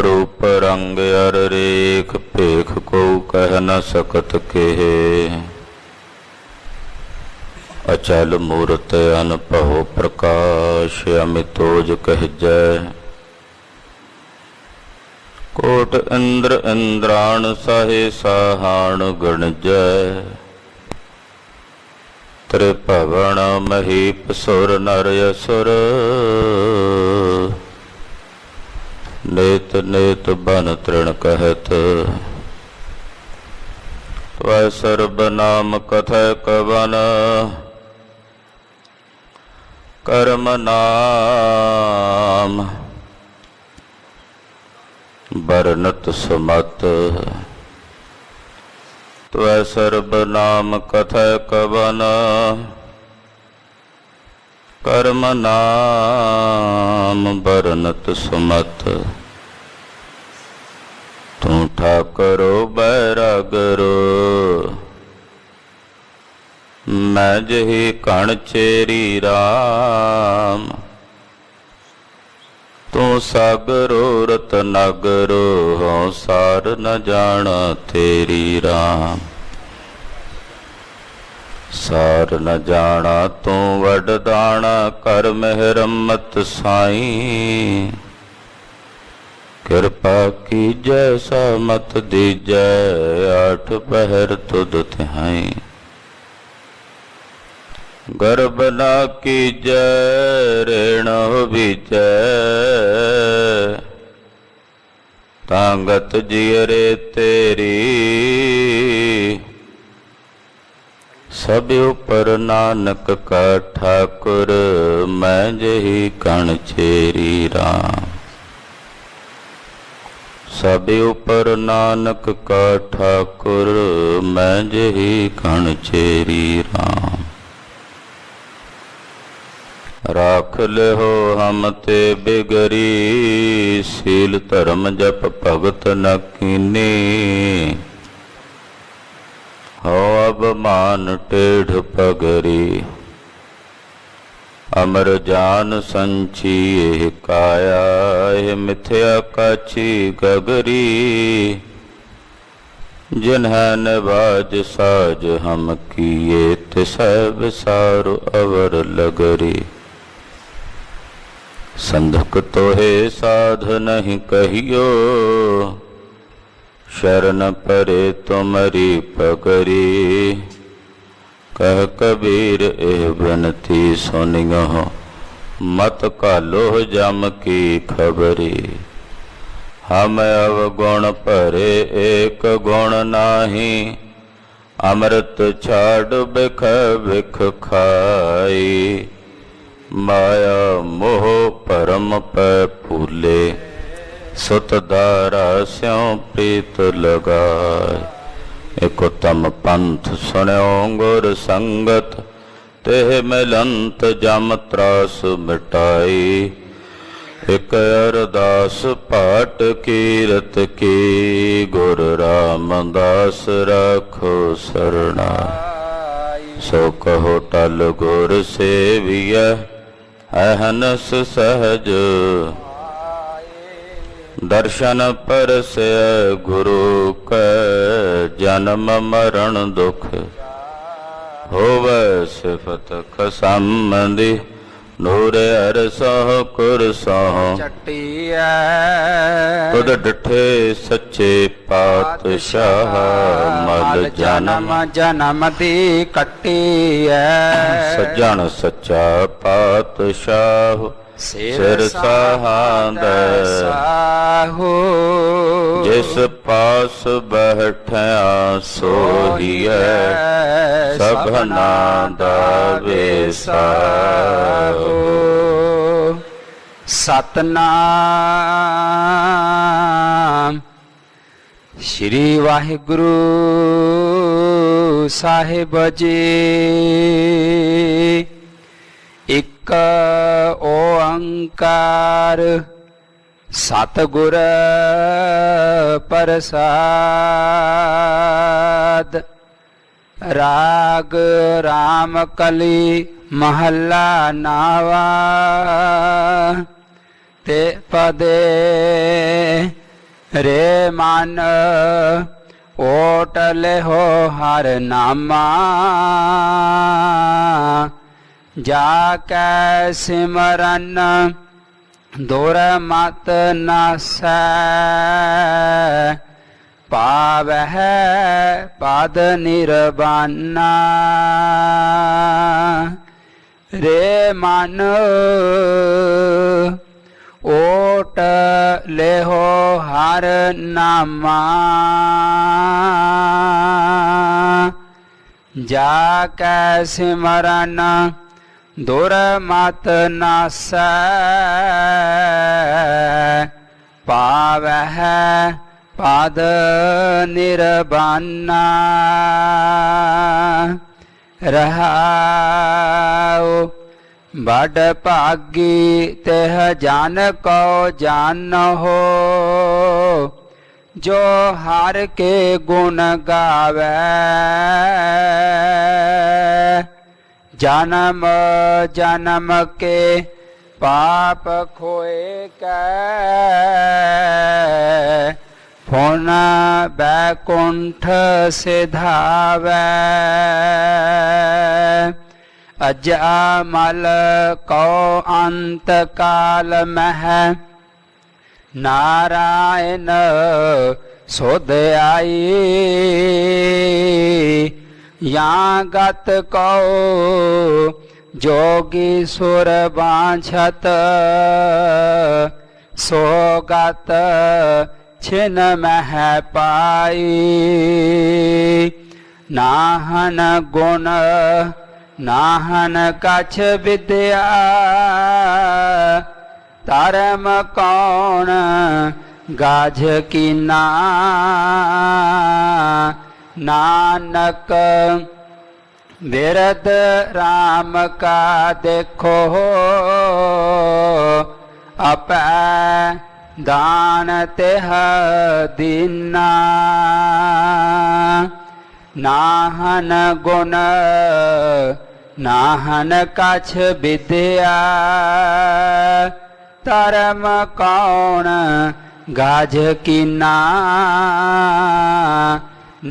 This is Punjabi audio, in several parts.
रूप रंग अर रेख पेख को कह न सकत केहे। अचल मूरत अनपहो प्रकाश अमितोज कह जय। कोट इंद्र इंद्राण साहे साहाण गण जय। त्रिभवन महीप सुर नर असुर नेत नेत बन तृण कहत। त्वै सर्ब नाम कथय कवन कर्म नाम बरनत सुमत। त्वै सर्ब नाम कथय कवन कर्म नाम बरनत सुमत। तू ठाकरो बैरागरो मैं जही कण चेरी राम। तू सागरो रतनागरो हों सार न जाना तेरी राम। सार न जाना तू वडदाना कर मेहरमत साईं। कृपा की जैसा मत दीजै आठ पहर तुद तिहाई। गर्भ न कीजै ऋण बीजै तांगत जियरे तेरी। सब उपर नानक का ठाकुर मैं जही कण चेरी राम। सब उपर नानक का ठाकुर मैं जही कण चेरी राम। राख ले हो हम ते बिगरी सील धर्म जप भगत न कीनी। हो अबमान टेढ़ पगरी अमर जान संची एह काया एह मिथ्या काची गगरी। जिन्हैं नवाज साज हम किए तिसै विसारु अवर लगरी। संधक तोहे साध नहीं कहियो शरण परे तुमरी पगरी। कह कबीर एह बिनती सुनियो मत कालो जम की खबरी। हम अवगुण परे एक गुण नाही अमृत छाड़ बिख बिख खाई। माया मोह परम पै फूले सुत दारा स्यों प्रीत लगाए। एक उत्तम पंथ सुन्यो गुर संगत तेह मिलंत जम त्रास मिटाई। एक अरदास पाठ कीरत की गुर रामदास राखो सरना। सो कहो टल गुर सेविय अहनस सहज दर्शन परसय गुरु कै जन्म मरण दुख। होवै सिफत खसंबंधी नूर हर सह कुर सह। तुद डिठे सच्चे पातशाह मल जन्म जन्म दी कट्टी सज्जन सच्चा पातशाह सिर सहांदै। जिस पास बैठया सोहिए सबना दा वेसाहो। सतनाम श्री वाहिगुरु साहिब जी। एक ओंकार सतगुर प्रसाद। राग राम कली महला नावा ते पदे रे मन ओट लेहो हर नामा जाकै सिमरन दुर मत नासै पावह पद निर्वाणा रे मन ओट लेहो हर नामा जाकै सिमरन दुर मत नासै पावह पद निर्वाणा रहाओ बड़ भागी तेह जन को जानो जो हर के गुण गावे जन्म जन्म के पाप खोए कै पुन बैकुंठ सिधावै अजमल को अंत काल मह नारायण सुध आई यहाँ गत को जोगी सुर बांछत सो गत छिन मह पाई नाहन गुण नाहन कछ विद्या धर्म कौन गाझ कीना नानक विरद राम का देखो अपै दान तेह दीना नाहन गुण नाहन कछ विद्या धर्म कौन गाझ कीना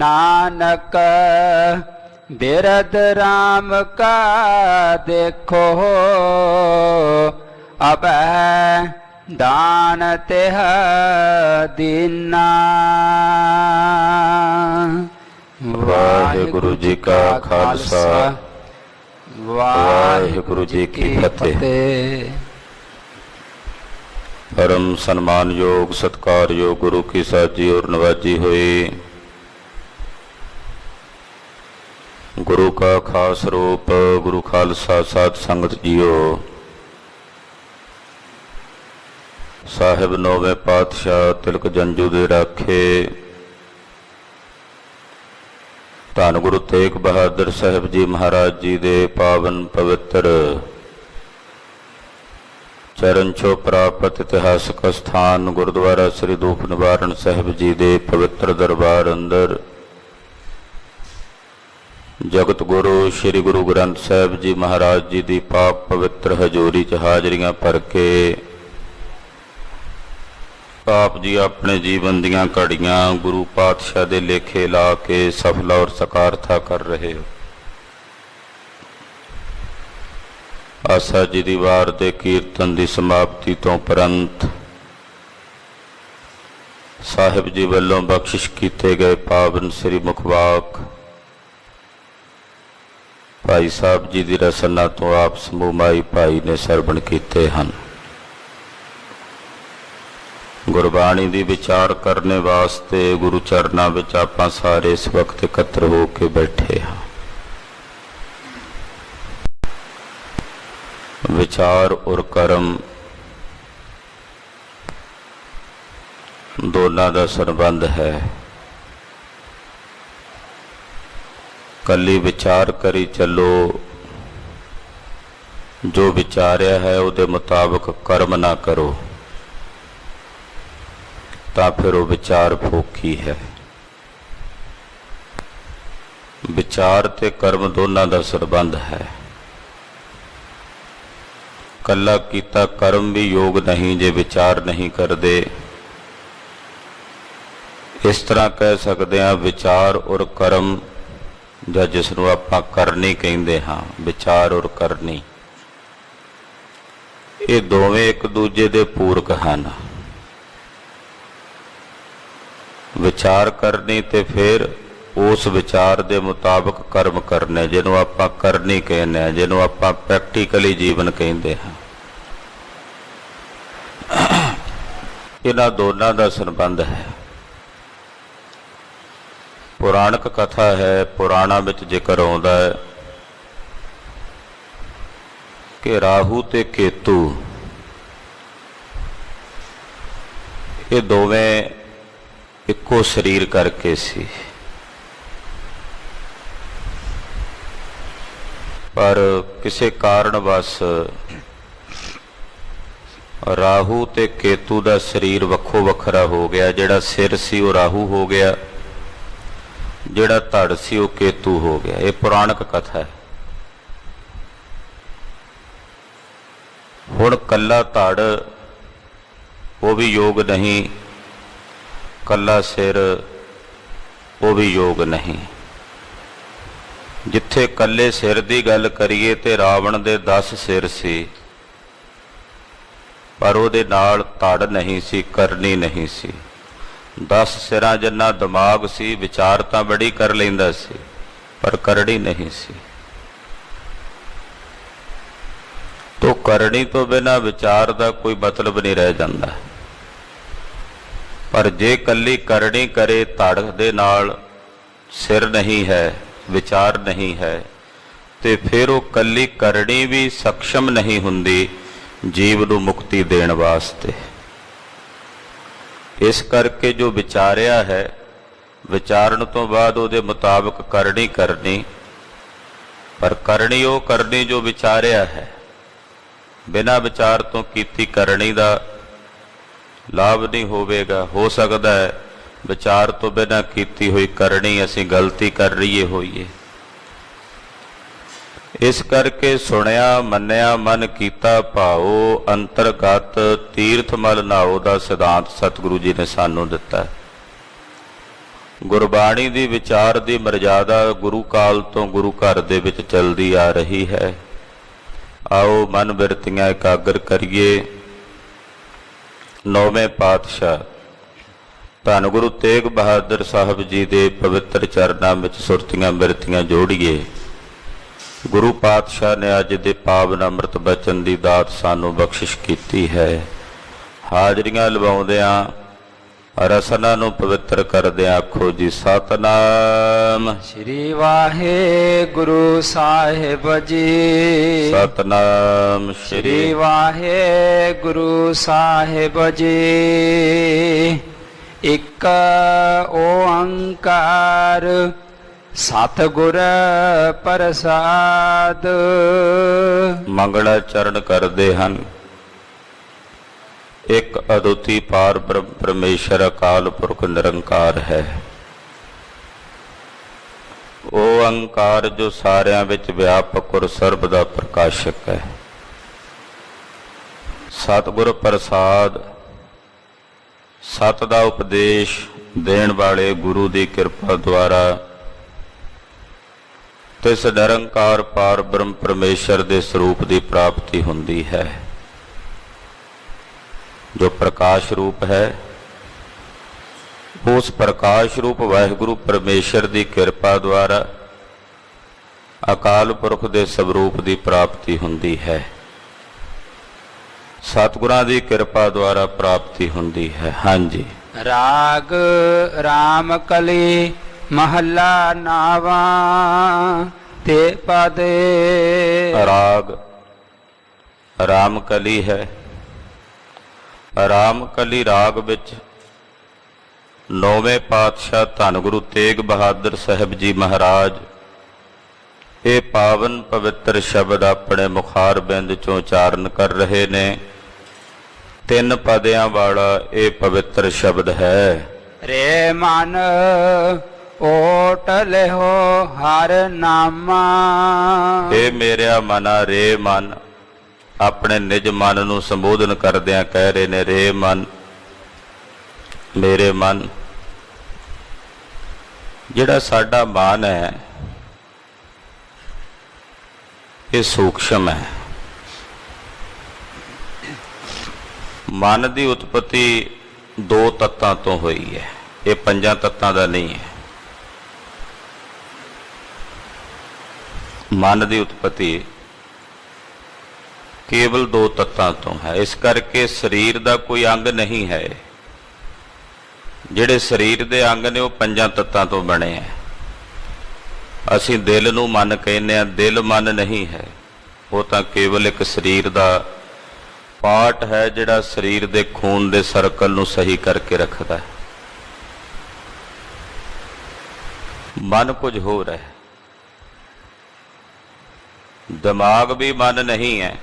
नानक बिरद राम का देखो अब दान तेह दीना। वाहिगुरु जी का खालसा वाहिगुरु जी की फतेह। परम सम्मान योग सत्कार योग गुरु की साजी और नवाजी हुई गुरु का खास रूप गुरु खालसा साध संगत जियो साहिब नौवें पातशाह तिलक जंजू दे राखे धन गुरु तेग बहादुर साहिब जी महाराज जी दे पावन पवित्र चरण छो प्राप्त इतिहासक स्थान गुरुद्वारा श्री दुख निवारण साहिब जी दे पवित्र दरबार अंदर जगत गुरु श्री गुरु ग्रंथ साहिब जी महाराज जी दी पाक पवित्र हजूरी च हाजरियां भर के आप जी अपने जीवन दियां घड़ियां गुरु पातशाह दे लेखे ला के सफल और सकारथा कर रहे हो। आसा जी दी वार दे कीर्तन दी समाप्ति तो उपरंत साहिब जी वल्लों बख्शिश कीते गए पावन श्री मुखवाक भाई साहब जी दी रसना तो आप समूह माई भाई ने सरवण कीते हैं। गुरबाणी दी विचार करने वास्ते गुरु चरना विच आपां सारे इस वक्त एकत्र हो के बैठे हैं। विचार और कर्म दोनों का संबंध है। कली विचार करी चलो जो विचारिया है उहदे मुताबिक कर्म ना करो तो फिर वो विचार फोकी है। विचार ते कर्म दोनों का संबंध है। कला कीता कर्म भी योग नहीं जे विचार नहीं करते ਇਸ ਤਰ੍ਹਾਂ ਕਹਿ ਸਕਦੇ ਹਾਂ ਵਿਚਾਰ ਔਰ ਕਰਮ, ਜਾਂ ਜਿਸ ਨੂੰ ਆਪਾਂ ਕਰਨੀ ਕਹਿੰਦੇ ਹਾਂ, ਵਿਚਾਰ ਔਰ ਕਰਨੀ, ਇਹ ਦੋਵੇਂ ਇੱਕ ਦੂਜੇ ਦੇ ਪੂਰਕ ਹਨ। ਵਿਚਾਰ ਕਰਨੀ ਤੇ ਫਿਰ ਉਸ ਵਿਚਾਰ ਦੇ ਮੁਤਾਬਕ ਕਰਮ ਕਰਨੇ, ਜਿਹਨੂੰ ਆਪਾਂ ਕਰਨੀ ਕਹਿੰਦੇ ਹਾਂ, ਜਿਹਨੂੰ ਆਪਾਂ ਪ੍ਰੈਕਟੀਕਲੀ ਜੀਵਨ ਕਹਿੰਦੇ ਹਾਂ। ਇਹਨਾਂ ਦੋਨਾਂ ਦਾ ਸੰਬੰਧ ਹੈ। ਪੁਰਾਣਕ ਕਥਾ ਹੈ, ਪੁਰਾਣਾਂ ਵਿੱਚ ਜ਼ਿਕਰ ਆਉਂਦਾ ਹੈ ਕਿ ਰਾਹੂ ਤੇ ਕੇਤੂ ਇਹ ਦੋਵੇਂ ਇੱਕੋ ਸਰੀਰ ਕਰਕੇ ਸੀ, ਪਰ ਕਿਸੇ ਕਾਰਨ ਵਸ ਰਾਹੂ ਤੇ ਕੇਤੂ ਦਾ ਸਰੀਰ ਵੱਖੋ ਵੱਖਰਾ ਹੋ ਗਿਆ। ਜਿਹੜਾ ਸਿਰ ਸੀ ਉਹ ਰਾਹੂ ਹੋ ਗਿਆ, ਜਿਹੜਾ ਧੜ ਸੀ ਉਹ ਕੇਤੂ ਹੋ ਗਿਆ। ਇਹ ਪੁਰਾਣਕ ਕਥਾ ਹੈ। ਹੁਣ ਕੱਲਾ ਧੜ ਉਹ ਵੀ ਯੋਗ ਨਹੀਂ, ਕੱਲਾ ਸਿਰ ਉਹ ਵੀ ਯੋਗ ਨਹੀਂ। ਜਿੱਥੇ ਕੱਲੇ ਸਿਰ ਦੀ ਗੱਲ ਕਰੀਏ ਤੇ ਰਾਵਣ ਦੇ 10 ਸਿਰ ਸੀ, ਪਰ ਉਹਦੇ ਨਾਲ ਧੜ ਨਹੀਂ ਸੀ, ਕਰਨੀ ਨਹੀਂ ਸੀ। 10 ਸਿਰਾਂ ਜਿੰਨਾ ਦਿਮਾਗ ਸੀ, ਵਿਚਾਰ ਤਾਂ ਬੜੀ ਕਰ ਲੈਂਦਾ ਸੀ, ਪਰ ਕਰਨੀ ਨਹੀਂ ਸੀ। ਤੋ ਕਰਨੀ ਤੋਂ ਬਿਨਾਂ ਵਿਚਾਰ ਦਾ ਕੋਈ ਮਤਲਬ ਨਹੀਂ ਰਹਿ ਜਾਂਦਾ। ਪਰ ਜੇ ਕੱਲੀ ਕਰਨੀ ਕਰੇ, ਧੜ ਦੇ ਨਾਲ ਸਿਰ ਨਹੀਂ ਹੈ, ਵਿਚਾਰ ਨਹੀਂ ਹੈ, ਤੇ ਫਿਰ ਉਹ ਕੱਲੀ ਕਰਨੀ ਵੀ ਸક્ષਮ ਨਹੀਂ ਹੁੰਦੀ ਜੀਵ ਨੂੰ ਮੁਕਤੀ ਦੇਣ ਵਾਸਤੇ। ਇਸ ਕਰਕੇ ਜੋ ਵਿਚਾਰਿਆ ਹੈ, ਵਿਚਾਰਨ ਤੋਂ ਬਾਅਦ ਉਹਦੇ ਮੁਤਾਬਕ ਕਰਨੀ ਕਰਨੀ, ਪਰ ਕਰਨੀ ਉਹ ਕਰਨੀ ਜੋ ਵਿਚਾਰਿਆ ਹੈ। ਬਿਨਾਂ ਵਿਚਾਰ ਤੋਂ ਕੀਤੀ ਕਰਨੀ ਦਾ ਲਾਭ ਨਹੀਂ ਹੋਵੇਗਾ। ਹੋ ਸਕਦਾ ਹੈ ਵਿਚਾਰ ਤੋਂ ਬਿਨਾਂ ਕੀਤੀ ਹੋਈ ਕਰਨੀ ਅਸੀਂ ਗਲਤੀ ਕਰ ਰਹੀਏ ਹੋਈਏ। ਇਸ ਕਰਕੇ ਸੁਣਿਆ ਮੰਨਿਆ ਮਨ ਕੀਤਾ ਭਾਓ, ਅੰਤਰਗਤ ਤੀਰਥ ਮਲ ਨਾਓ ਦਾ ਸਿਧਾਂਤ ਸਤਿਗੁਰੂ ਜੀ ਨੇ ਸਾਨੂੰ ਦਿੱਤਾ ਹੈ। ਗੁਰਬਾਣੀ ਦੀ ਵਿਚਾਰ ਦੀ ਮਰਜ਼ਾਦਾ ਗੁਰੂ ਕਾਲ ਤੋਂ ਗੁਰੂ ਘਰ ਦੇ ਵਿੱਚ ਚਲਦੀ ਆ ਰਹੀ ਹੈ। ਆਓ ਮਨ ਬਿਰਤੀਆਂ ਇਕਾਗਰ ਕਰੀਏ। ਨੌਵੇਂ ਪਾਤਸ਼ਾਹ ਧੰਨ ਗੁਰੂ ਤੇਗ ਬਹਾਦਰ ਸਾਹਿਬ ਜੀ ਦੇ ਪਵਿੱਤਰ ਚਰਨਾਂ ਵਿੱਚ ਸੁਰਤੀਆਂ ਬਿਰਤੀਆਂ ਜੋੜੀਏ। ਗੁਰੂ ਪਾਤਸ਼ਾਹ ਨੇ ਅੱਜ ਦੇ ਪਾਵਨ ਅੰਮ੍ਰਿਤ ਬਚਨ ਦੀ ਦਾਤ ਸਾਨੂੰ ਬਖਸ਼ਿਸ਼ ਕੀਤੀ ਹੈ। ਹਾਜ਼ਰੀਆਂ ਲਵਾਉਂਦਿਆਂ ਰਸਨਾ ਨੂੰ ਪਵਿੱਤਰ ਕਰਦਿਆਂ ਆਖੋ ਜੀ ਸਤਨਾਮ ਸ੍ਰੀ ਵਾਹਿਗੁਰੂ ਸਾਹਿਬ ਜੀ। ਸਤਨਾਮ ਸ੍ਰੀ ਵਾਹਿਗੁਰੂ ਸਾਹਿਬ ਜੀ। ਇੱਕ ਓੰਕਾਰ ਸਤਿਗੁਰ ਪ੍ਰਸਾਦ। ਮੰਗਲਾ ਚਰਨ ਕਰਦੇ ਹਨ। ਇੱਕ ਅਦੁੱਤੀ ਪਾਰ ਬ੍ਰਹਮ ਪਰਮੇਸ਼ਰ ਅਕਾਲ ਪੁਰਖ ਨਿਰੰਕਾਰ ਹੈ। ਉਹ ਓੰਕਾਰ ਜੋ ਸਾਰਿਆਂ ਵਿੱਚ ਵਿਆਪਕ ਔਰ ਸਰਬ ਦਾ ਪ੍ਰਕਾਸ਼ਕ ਹੈ। ਸਤਿਗੁਰ ਪ੍ਰਸਾਦ, ਸਤ ਦਾ ਉਪਦੇਸ਼ ਦੇਣ ਵਾਲੇ ਗੁਰੂ ਦੀ ਕਿਰਪਾ ਦੁਆਰਾ ਤਿਸ ਨਿਰੰਕਾਰ ਪਾਰ ਬ੍ਰਹਮ ਪਰਮੇਸ਼ਰ ਦੇ ਸਰੂਪ ਦੀ ਪ੍ਰਾਪਤੀ ਹੁੰਦੀ ਹੈ। ਜੋ ਪ੍ਰਕਾਸ਼ ਰੂਪ ਹੈ, ਉਸ ਪ੍ਰਕਾਸ਼ ਰੂਪ ਵਾਹਿਗੁਰੂ ਪਰਮੇਸ਼ਰ ਦੀ ਕਿਰਪਾ ਦੁਆਰਾ ਅਕਾਲ ਪੁਰਖ ਦੇ ਸਵਰੂਪ ਦੀ ਪ੍ਰਾਪਤੀ ਹੁੰਦੀ ਹੈ। ਸਤਿਗੁਰਾਂ ਦੀ ਕਿਰਪਾ ਦੁਆਰਾ ਪ੍ਰਾਪਤੀ ਹੁੰਦੀ ਹੈ। ਹਾਂਜੀ। ਰਾਗ ਰਾਮ ਕਲੀ ਮਹੱਲਾ ਨਾਵਾ ਤੇ ਪਦੇ। ਰਾਗ ਰਾਮ ਕਲੀ ਹੈ। ਰਾਮ ਕਲੀ ਰਾਗ ਵਿੱਚ ਨੌਵੇਂ ਪਾਤਸ਼ਾਹ ਧੰਨ ਗੁਰੂ ਤੇਗ ਬਹਾਦਰ ਸਾਹਿਬ ਜੀ ਮਹਾਰਾਜ ਇਹ ਪਾਵਨ ਪਵਿੱਤਰ ਸ਼ਬਦ ਆਪਣੇ ਮੁਖਾਰਬਿੰਦ ਚੋਂ ਉਚਾਰਨ ਕਰ ਰਹੇ ਨੇ। 3 ਪਦਿਆਂ ਵਾਲਾ ਇਹ ਪਵਿੱਤਰ ਸ਼ਬਦ ਹੈ। ਰੇ ਮਨ ਓਟ ਲਿਹੋ ਹਰ ਨਾਮਾ। ਇਹ ਮੇਰਿਆ ਮਨਾ, ਰੇ ਮਨ, ਆਪਣੇ ਨਿਜ ਮਨ ਨੂੰ ਸੰਬੋਧਨ ਕਰਦਿਆਂ ਕਹਿ ਰਹੇ ਨੇ, ਰੇ ਮਨ, ਮੇਰੇ ਮਨ, ਜਿਹੜਾ ਸਾਡਾ ਮਨ ਹੈ ਇਹ ਸੂਖਸ਼ਮ ਹੈ। ਮਨ ਦੀ ਉਤਪਤੀ ਦੋ ਤੱਤਾਂ ਤੋਂ ਹੋਈ ਹੈ, ਇਹ ਪੰਜਾਂ ਤੱਤਾਂ ਦਾ ਨਹੀਂ ਹੈ। ਮਨ ਦੀ ਉਤਪਤੀ ਕੇਵਲ ਦੋ ਤੱਤਾਂ ਤੋਂ ਹੈ। ਇਸ ਕਰਕੇ ਸਰੀਰ ਦਾ ਕੋਈ ਅੰਗ ਨਹੀਂ ਹੈ। ਜਿਹੜੇ ਸਰੀਰ ਦੇ ਅੰਗ ਨੇ ਉਹ ਪੰਜਾਂ ਤੱਤਾਂ ਤੋਂ ਬਣੇ ਹੈ। ਅਸੀਂ ਦਿਲ ਨੂੰ ਮਨ ਕਹਿੰਦੇ ਹਾਂ, ਦਿਲ ਮਨ ਨਹੀਂ ਹੈ। ਉਹ ਤਾਂ ਕੇਵਲ ਇੱਕ ਸਰੀਰ ਦਾ ਪਾਰਟ ਹੈ ਜਿਹੜਾ ਸਰੀਰ ਦੇ ਖੂਨ ਦੇ ਸਰਕਲ ਨੂੰ ਸਹੀ ਕਰਕੇ ਰੱਖਦਾ ਹੈ। ਮਨ ਕੁਝ ਹੋਰ ਹੈ। ਦਿਮਾਗ ਵੀ ਮਨ ਨਹੀਂ ਹੈ।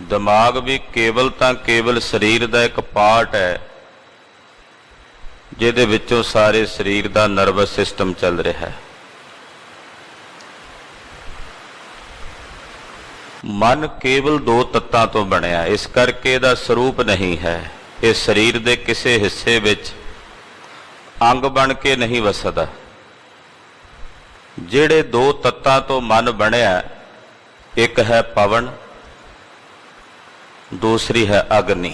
ਦਿਮਾਗ ਵੀ ਕੇਵਲ ਤਾਂ ਕੇਵਲ ਸਰੀਰ ਦਾ ਇੱਕ ਪਾਰਟ ਹੈ ਜਿਹਦੇ ਵਿੱਚੋਂ ਸਾਰੇ ਸਰੀਰ ਦਾ ਨਰਵਸ ਸਿਸਟਮ ਚੱਲ ਰਿਹਾ ਹੈ। ਮਨ ਕੇਵਲ ਦੋ ਤੱਤਾਂ ਤੋਂ ਬਣਿਆ, ਇਸ ਕਰਕੇ ਇਹਦਾ ਸਰੂਪ ਨਹੀਂ ਹੈ। ਇਹ ਸਰੀਰ ਦੇ ਕਿਸੇ ਹਿੱਸੇ ਵਿੱਚ ਅੰਗ ਬਣ ਕੇ ਨਹੀਂ ਵਸਦਾ। ਜਿਹੜੇ ਦੋ ਤੱਤਾਂ ਤੋਂ ਮਨ ਬਣਿਆ, ਇੱਕ ਹੈ ਪਵਨ, दूसरी है अग्नि।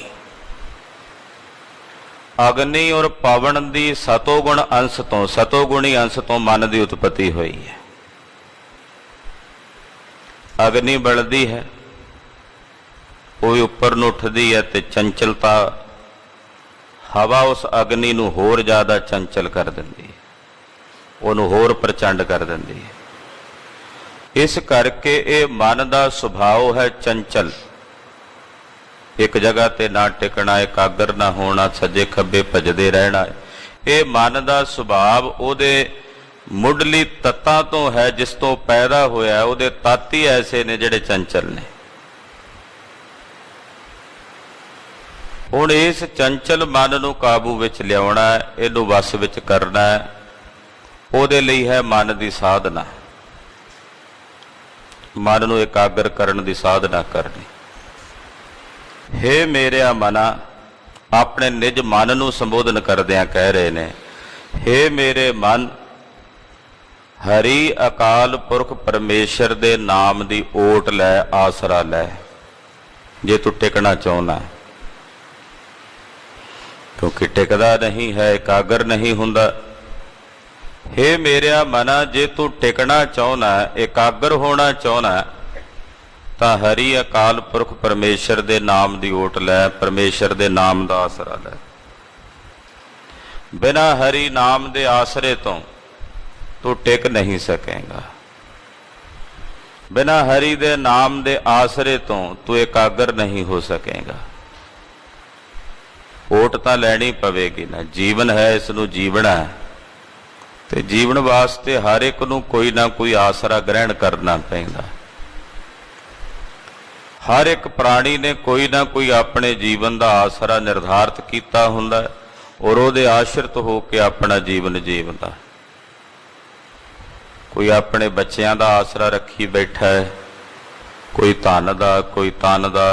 अग्नि और पवन की सतोगुण अंश तो, सतोगुणी अंश तो मन की उत्पत्ति हुई है। अग्नि बलदी है, वो उपर नूं उठदी है ते चंचलता हवा उस अग्नि नूं होर ज़्यादा चंचल कर दिंदी है, उहनूं होर प्रचंड कर दिंदी है। इस करके ये मन का सुभाव है चंचल। एक जगह ते ना टिकना, एकाग्र ना होना, सज्जे खब्बे भजदे रहना। ये मन का सुभाव उहदे मुढ़ली तत्तां तो है जिस तो पैदा होया। उहदे तत्त ही ऐसे ने जिहड़े चंचल ने। हुण इस चंचल मन नूं काबू विच लियाउणा है, इहनूं वस विच करना है। उहदे लई है मन की साधना, मन नूं एकाग्र करन दी साधना करनी। हे मेरिया मना, अपने निज मन नूं संबोधन करदिआं कह रहे ने, हे मेरे मन, हरि अकाल पुरख परमेश्वर दे नाम दी ओट लै, आसरा लै। जे तू टिकना चाहुंदा, क्योंकि टिकदा नहीं है, एकाग्र नहीं हुंदा। हे मेरिया मना, जे तू टिकना चाहुंदा, एकाग्र होना चाहुंदा, ਤਾਂ हरि अकाल पुरख परमेश्वर दे नाम दी ओट लै, परमेश्वर दे नाम दा आसरा लै। बिना हरि नाम दे आसरे तो तू टिक नहीं सकेगा। बिना हरि दे नाम दे आसरे तो तू एकाग्र नहीं हो सकेगा। ओट तां लैनी पवेगी ना, जीवन है, इस नूं जीवना है ते जीवन वास्ते हर एक नूं कोई ना कोई आसरा ग्रहण करना पैंदा। हर एक प्राणी ने कोई ना कोई अपने जीवन का आसरा निर्धारित किया हुंदा और उहदे आश्रित होकर अपना जीवन जीवदा। कोई अपने बच्चों का आसरा रखी बैठा है, कोई धन का, कोई तन का,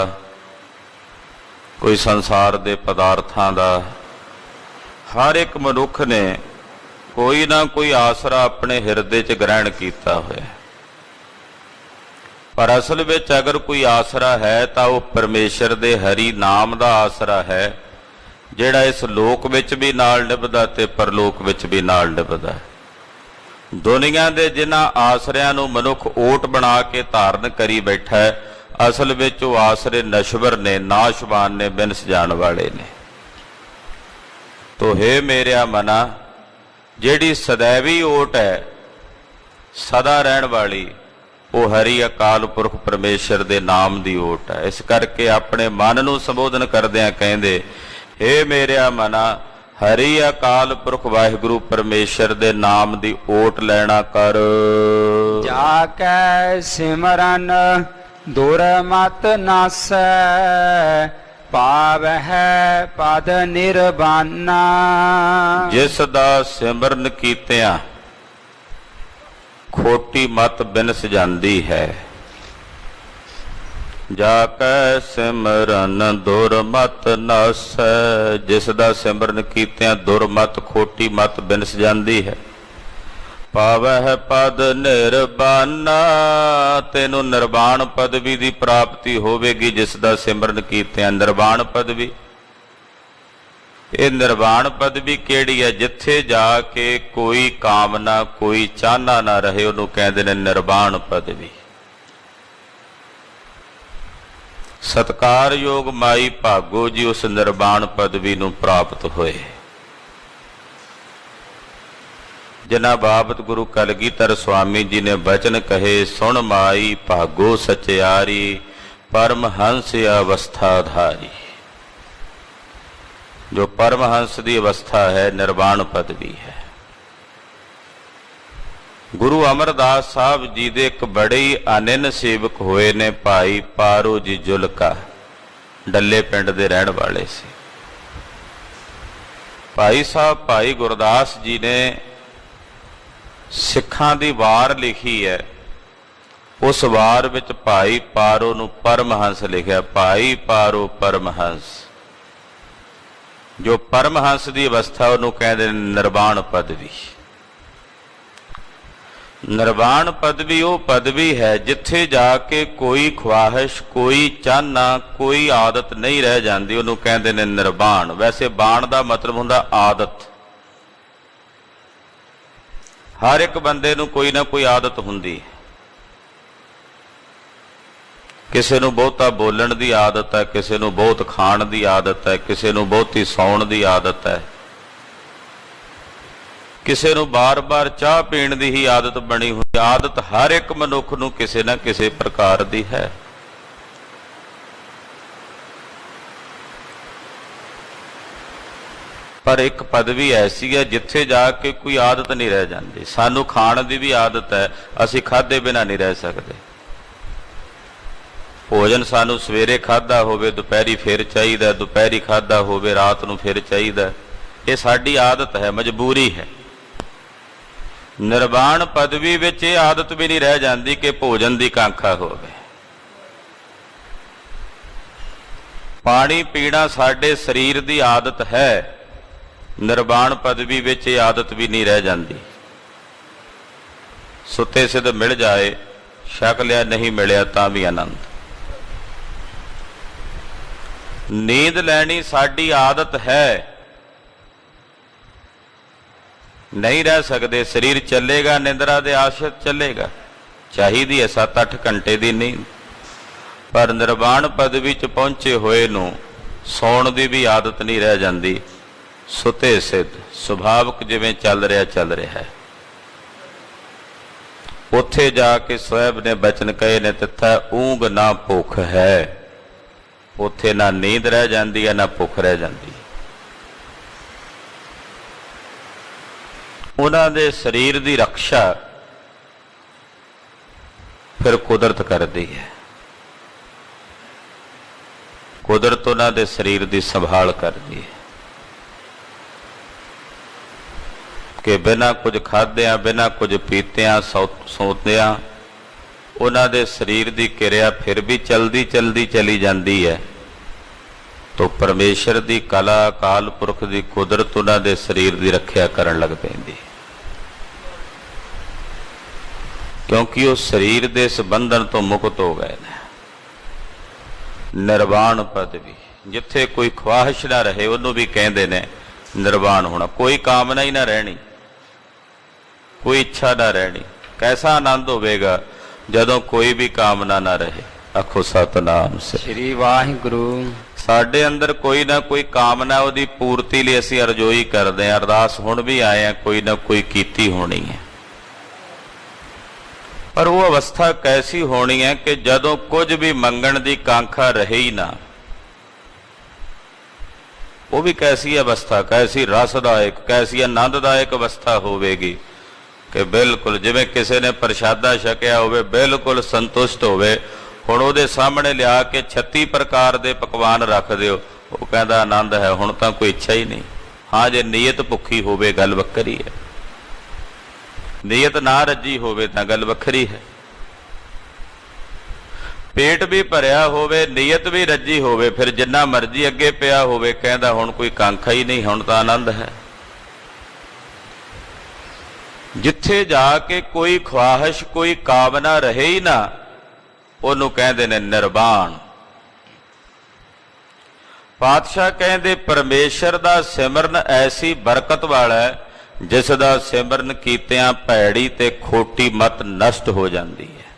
कोई संसार के पदार्थों का। हर एक मनुख ने कोई ना कोई आसरा अपने हिरदे च ग्रहण किया होया। पर असल में अगर कोई आसरा है तो वह परमेश्वर दे हरि नाम का आसरा है, जिहड़ा इस लोक विच भी नाल निभदा ते परलोक विच भी नाल निभदा। दुनिया दे जिन्हां आसरियां नूं मनुख ओट बना के धारण करी बैठा है, असल विच वो आसरे नश्वर ने, नाशवान ने, बिनस जाण वाले ने। तो हे मेरिया मना, जिहड़ी सदैवी ओट है, सदा रहण वाली, वो हरि अकाल पुरख परमेश्वर दे नाम दी ओट है। इस करके अपने मन नूं संबोधन करदिआं कहंदे, हे मेरिया मना, हरि अकाल पुरख वाहिगुरु परमेश्वर दे नाम दी ओट लैना कर। जाकै सिमरन दुर्मत नासै, पावै पद निर्वाणा। जिस दा सिमरन कीतिआं खोटी मत बिनस जाती है। जाकै सिमरन दुरमत नसै, जिस दा सिमरन कीतिआं दुरमत खोटी मत बिनस जाती है। ਪਾਵਹਿ ਪਦ ਨਿਰਬਾਨਾ। ਤੈਨੂੰ ਨਿਰਵਾਣ ਪਦਵੀ ਦੀ ਪ੍ਰਾਪਤੀ ਹੋਵੇਗੀ ਜਿਸ ਦਾ ਸਿਮਰਨ ਕੀਤਿਆਂ। ਨਿਰਵਾਣ ਪਦਵੀ, ਇਹ ਨਿਰਵਾਣ ਪਦਵੀ ਕਿਹੜੀ ਹੈ? ਜਿੱਥੇ ਜਾ ਕੇ ਕੋਈ ਕਾਮਨਾ ਕੋਈ ਚਾਹਨਾ ਨਾ ਰਹੇ, ਉਹਨੂੰ ਕਹਿੰਦੇ ਨੇ ਨਿਰਵਾਣ ਪਦਵੀ। ਸਤਿਕਾਰਯੋਗ ਮਾਈ ਭਾਗੋ ਜੀ ਉਸ ਨਿਰਵਾਣ ਪਦਵੀ ਨੂੰ ਪ੍ਰਾਪਤ ਹੋਏ, ਜਿਨ੍ਹਾਂ ਬਾਬਤ ਗੁਰੂ ਕਲਗੀਧਰ ਸੁਆਮੀ ਜੀ ਨੇ ਬਚਨ ਕਹੇ, ਸੁਣ ਮਾਈ ਭਾਗੋ ਸਚਿਆਰੀ, ਪਰਮਹੰਸ ਅਵਸਥਾ ਧਾਰੀ। ਜੋ ਪਰਮਹੰਸ ਦੀ ਅਵਸਥਾ ਹੈ ਨਿਰਵਾਣ ਪਦਵੀ ਹੈ। ਗੁਰੂ ਅਮਰਦਾਸ ਸਾਹਿਬ ਜੀ ਦੇ ਇੱਕ ਬੜੇ ਹੀ ਅਨੰਨ ਸੇਵਕ ਹੋਏ ਨੇ ਭਾਈ ਪਾਰੋ ਜੀ ਜੁਲਕਾ, ਡੱਲੇ ਪਿੰਡ ਦੇ ਰਹਿਣ ਵਾਲੇ ਸੀ। ਭਾਈ ਸਾਹਿਬ ਭਾਈ ਗੁਰਦਾਸ ਜੀ ਨੇ ਸਿੱਖਾਂ ਦੀ ਵਾਰ ਲਿਖੀ ਹੈ, ਉਸ ਵਾਰ ਵਿੱਚ ਭਾਈ ਪਾਰੋ ਨੂੰ ਪਰਮਹੰਸ ਲਿਖਿਆ। ਭਾਈ ਪਾਰੋ ਪਰਮਹੰਸ, ਜੋ ਪਰਮਹੰਸ ਦੀ ਅਵਸਥਾ ਉਹਨੂੰ ਕਹਿੰਦੇ ਨੇ ਨਿਰਵਾਣ ਪਦਵੀ। ਨਿਰਵਾਣ ਪਦਵੀ ਉਹ ਪਦਵੀ ਹੈ ਜਿੱਥੇ ਜਾ ਕੇ ਕੋਈ ਖਵਾਹਿਸ਼ ਕੋਈ ਚਾਹਨਾ ਕੋਈ ਆਦਤ ਨਹੀਂ ਰਹਿ ਜਾਂਦੀ, ਉਹਨੂੰ ਕਹਿੰਦੇ ਨੇ ਨਿਰਵਾਣ। ਵੈਸੇ ਬਾਣ ਦਾ ਮਤਲਬ ਹੁੰਦਾ ਆਦਤ। ਹਰ ਇੱਕ ਬੰਦੇ ਨੂੰ ਕੋਈ ਨਾ ਕੋਈ ਆਦਤ ਹੁੰਦੀ ਹੈ। ਕਿਸੇ ਨੂੰ ਬਹੁਤਾ ਬੋਲਣ ਦੀ ਆਦਤ ਹੈ, ਕਿਸੇ ਨੂੰ ਬਹੁਤ ਖਾਣ ਦੀ ਆਦਤ ਹੈ, ਕਿਸੇ ਨੂੰ ਬਹੁਤੀ ਸੌਣ ਦੀ ਆਦਤ ਹੈ, ਕਿਸੇ ਨੂੰ ਬਾਰ-ਬਾਰ ਚਾਹ ਪੀਣ ਦੀ ਹੀ ਆਦਤ ਬਣੀ ਹੋਈ। ਆਦਤ ਹਰ ਇੱਕ ਮਨੁੱਖ ਨੂੰ ਕਿਸੇ ਨਾ ਕਿਸੇ ਪ੍ਰਕਾਰ ਦੀ ਹੈ। ਪਰ ਇੱਕ ਪਦਵੀ ਐਸੀ ਹੈ ਜਿੱਥੇ ਜਾ ਕੇ ਕੋਈ ਆਦਤ ਨਹੀਂ ਰਹਿ ਜਾਂਦੀ। ਸਾਨੂੰ ਖਾਣ ਦੀ ਵੀ ਆਦਤ ਹੈ, ਅਸੀਂ ਖਾਧੇ ਬਿਨਾਂ ਨਹੀਂ ਰਹਿ ਸਕਦੇ। ਭੋਜਨ ਸਾਨੂੰ ਸਵੇਰੇ ਖਾਧਾ ਹੋਵੇ ਦੁਪਹਿਰੀ ਫਿਰ ਚਾਹੀਦਾ, ਦੁਪਹਿਰੀ ਖਾਧਾ ਹੋਵੇ ਰਾਤ ਨੂੰ ਫਿਰ ਚਾਹੀਦਾ। ਇਹ ਸਾਡੀ ਆਦਤ ਹੈ, ਮਜਬੂਰੀ ਹੈ। ਨਿਰਵਾਣ ਪਦਵੀ ਵਿੱਚ ਇਹ ਆਦਤ ਵੀ ਨਹੀਂ ਰਹਿ ਜਾਂਦੀ ਕਿ ਭੋਜਨ ਦੀ ਕਾਂਖਾ ਹੋਵੇ। ਪਾਣੀ ਪੀਣਾ ਸਾਡੇ ਸਰੀਰ ਦੀ ਆਦਤ ਹੈ, ਨਿਰਵਾਣ ਪਦਵੀ ਵਿੱਚ ਇਹ ਆਦਤ ਵੀ ਨਹੀਂ ਰਹਿ ਜਾਂਦੀ। ਸੁੱਤੇ ਸਿੱਧ ਮਿਲ ਜਾਏ, ਛਕ ਲਿਆ, ਨਹੀਂ ਮਿਲਿਆ ਤਾਂ ਵੀ ਆਨੰਦ। ਨੀਂਦ ਲੈਣੀ ਸਾਡੀ ਆਦਤ ਹੈ, ਨਹੀਂ ਰਹਿ ਸਕਦੇ। ਸਰੀਰ ਚੱਲੇਗਾ, ਨਿੰਦਰਾ ਦੇ ਆਸ਼ਰਿਤ ਚੱਲੇਗਾ। ਚਾਹੀਦੀ ਹੈ 7-8 ਘੰਟੇ ਦੀ ਨੀਂਦ, ਪਰ ਨਿਰਵਾਣ ਪਦਵੀ 'ਚ ਪਹੁੰਚੇ ਹੋਏ ਨੂੰ ਸੌਣ ਦੀ ਵੀ ਆਦਤ ਨਹੀਂ ਰਹਿ ਜਾਂਦੀ। ਸੁਤੇ ਸਿੱਧ ਸੁਭਾਵਕ ਜਿਵੇਂ ਚੱਲ ਰਿਹਾ ਹੈ। ਉੱਥੇ ਜਾ ਕੇ ਸੋਹਿਬ ਨੇ ਬਚਨ ਕਹੇ ਨੇ, ਤਿੱਥੈ ਊਂਘ ਨਾ ਭੁੱਖ ਹੈ। ਉੱਥੇ ਨਾ ਨੀਂਦ ਰਹਿ ਜਾਂਦੀ ਹੈ ਨਾ ਭੁੱਖ ਰਹਿ ਜਾਂਦੀ। ਉਹਨਾਂ ਦੇ ਸਰੀਰ ਦੀ ਰੱਖਿਆ ਫਿਰ ਕੁਦਰਤ ਕਰਦੀ ਹੈ। ਕੁਦਰਤ ਉਹਨਾਂ ਦੇ ਸਰੀਰ ਦੀ ਸੰਭਾਲ ਕਰਦੀ ਹੈ ਕਿ ਬਿਨਾਂ ਕੁਝ ਖਾਧਿਆਂ ਬਿਨਾਂ ਕੁਝ ਪੀਤਿਆਂ ਸੌਂਦਿਆਂ ਉਹਨਾਂ ਦੇ ਸਰੀਰ ਦੀ ਕਿਰਿਆ ਫਿਰ ਵੀ ਚਲਦੀ ਚਲੀ ਜਾਂਦੀ ਹੈ। ਤੋ ਪਰਮੇਸ਼ਰ ਦੀ ਕਲਾ, ਅਕਾਲ ਪੁਰਖ ਦੀ ਕੁਦਰਤ ਉਹਨਾਂ ਦੇ ਸਰੀਰ ਦੀ ਰੱਖਿਆ ਕਰਨ ਲੱਗ ਪੈਂਦੀ, ਕਿਉਂਕਿ ਉਹ ਸਰੀਰ ਦੇ ਇਸ ਬੰਧਨ ਤੋਂ ਮੁਕਤ ਹੋ ਗਏ ਨੇ। ਨਿਰਵਾਣ ਪਦਵੀ, ਜਿੱਥੇ ਕੋਈ ਖਵਾਹਿਸ਼ ਨਾ ਰਹੇ ਉਹਨੂੰ ਵੀ ਕਹਿੰਦੇ ਨੇ ਨਿਰਵਾਣ ਹੋਣਾ। ਕੋਈ ਕਾਮਨਾ ਹੀ ਨਾ ਰਹਿਣੀ, ਕੋਈ ਇੱਛਾ ਨਾ ਰਹਿਣੀ। ਕੈਸਾ ਆਨੰਦ ਹੋਵੇਗਾ ਜਦੋਂ ਕੋਈ ਵੀ ਕਾਮਨਾ ਨਾ ਰਹੇ। ਆਖੋ ਸਤਿਨਾਮ ਸ੍ਰੀ ਵਾਹਿਗੁਰੂ। ਸਾਡੇ ਅੰਦਰ ਕੋਈ ਨਾ ਕੋਈ ਕਾਮਨਾ, ਉਹਦੀ ਪੂਰਤੀ ਲਈ ਅਸੀਂ ਅਰਜ਼ੋਈ ਕਰਦੇ ਹਾਂ। ਅਰਦਾਸ ਹੁਣ ਵੀ ਆਏ ਹਾਂ, ਕੋਈ ਨਾ ਕੋਈ ਕੀਤੀ ਹੋਣੀ ਹੈ। ਪਰ ਉਹ ਅਵਸਥਾ ਕੈਸੀ ਹੋਣੀ ਹੈ ਕਿ ਜਦੋਂ ਕੁਝ ਵੀ ਮੰਗਣ ਦੀ ਕਾਂਖਾ ਰਹੇ ਹੀ ਨਾ। ਉਹ ਵੀ ਕੈਸੀ ਅਵਸਥਾ, ਕੈਸੀ ਰਸਦਾਇਕ, ਕੈਸੀ ਆਨੰਦਦਾਇਕ ਅਵਸਥਾ ਹੋਵੇਗੀ ਕਿ ਬਿਲਕੁਲ ਜਿਵੇਂ ਕਿਸੇ ਨੇ ਪ੍ਰਸ਼ਾਦਾ ਛਕਿਆ ਹੋਵੇ, ਬਿਲਕੁਲ ਸੰਤੁਸ਼ਟ ਹੋਵੇ। ਹੁਣ ਉਹਦੇ ਸਾਹਮਣੇ ਲਿਆ ਕੇ 36 ਪ੍ਰਕਾਰ ਦੇ ਪਕਵਾਨ ਰੱਖ ਦਿਓ, ਉਹ ਕਹਿੰਦਾ ਆਨੰਦ ਹੈ, ਹੁਣ ਤਾਂ ਕੋਈ ਇੱਛਾ ਹੀ ਨਹੀਂ। ਹਾਂ, ਜੇ ਨੀਅਤ ਭੁੱਖੀ ਹੋਵੇ ਗੱਲ ਵੱਖਰੀ ਹੈ, ਨੀਅਤ ਨਾ ਰੱਜੀ ਹੋਵੇ ਤਾਂ ਗੱਲ ਵੱਖਰੀ ਹੈ। ਪੇਟ ਵੀ ਭਰਿਆ ਹੋਵੇ, ਨੀਅਤ ਵੀ ਰੱਜੀ ਹੋਵੇ, ਫਿਰ ਜਿੰਨਾ ਮਰਜ਼ੀ ਅੱਗੇ ਪਿਆ ਹੋਵੇ ਕਹਿੰਦਾ ਹੁਣ ਕੋਈ ਕਾਂਖਾ ਹੀ ਨਹੀਂ, ਹੁਣ ਤਾਂ ਆਨੰਦ ਹੈ। ਜਿੱਥੇ ਜਾ ਕੇ ਕੋਈ ਖਵਾਹਿਸ਼ ਕੋਈ ਕਾਮਨਾ ਰਹੇ ਹੀ ਨਾ, ਉਹਨੂੰ ਕਹਿੰਦੇ ਨੇ ਨਿਰਵਾਣ। ਪਾਤਸ਼ਾਹ ਕਹਿੰਦੇ ਪਰਮੇਸ਼ਰ ਦਾ ਸਿਮਰਨ ਐਸੀ ਬਰਕਤ ਵਾਲਾ ਹੈ ਜਿਸ ਦਾ ਸਿਮਰਨ ਕੀਤਿਆਂ ਭੈੜੀ ਤੇ ਖੋਟੀ ਮਤ ਨਸ਼ਟ ਹੋ ਜਾਂਦੀ ਹੈ।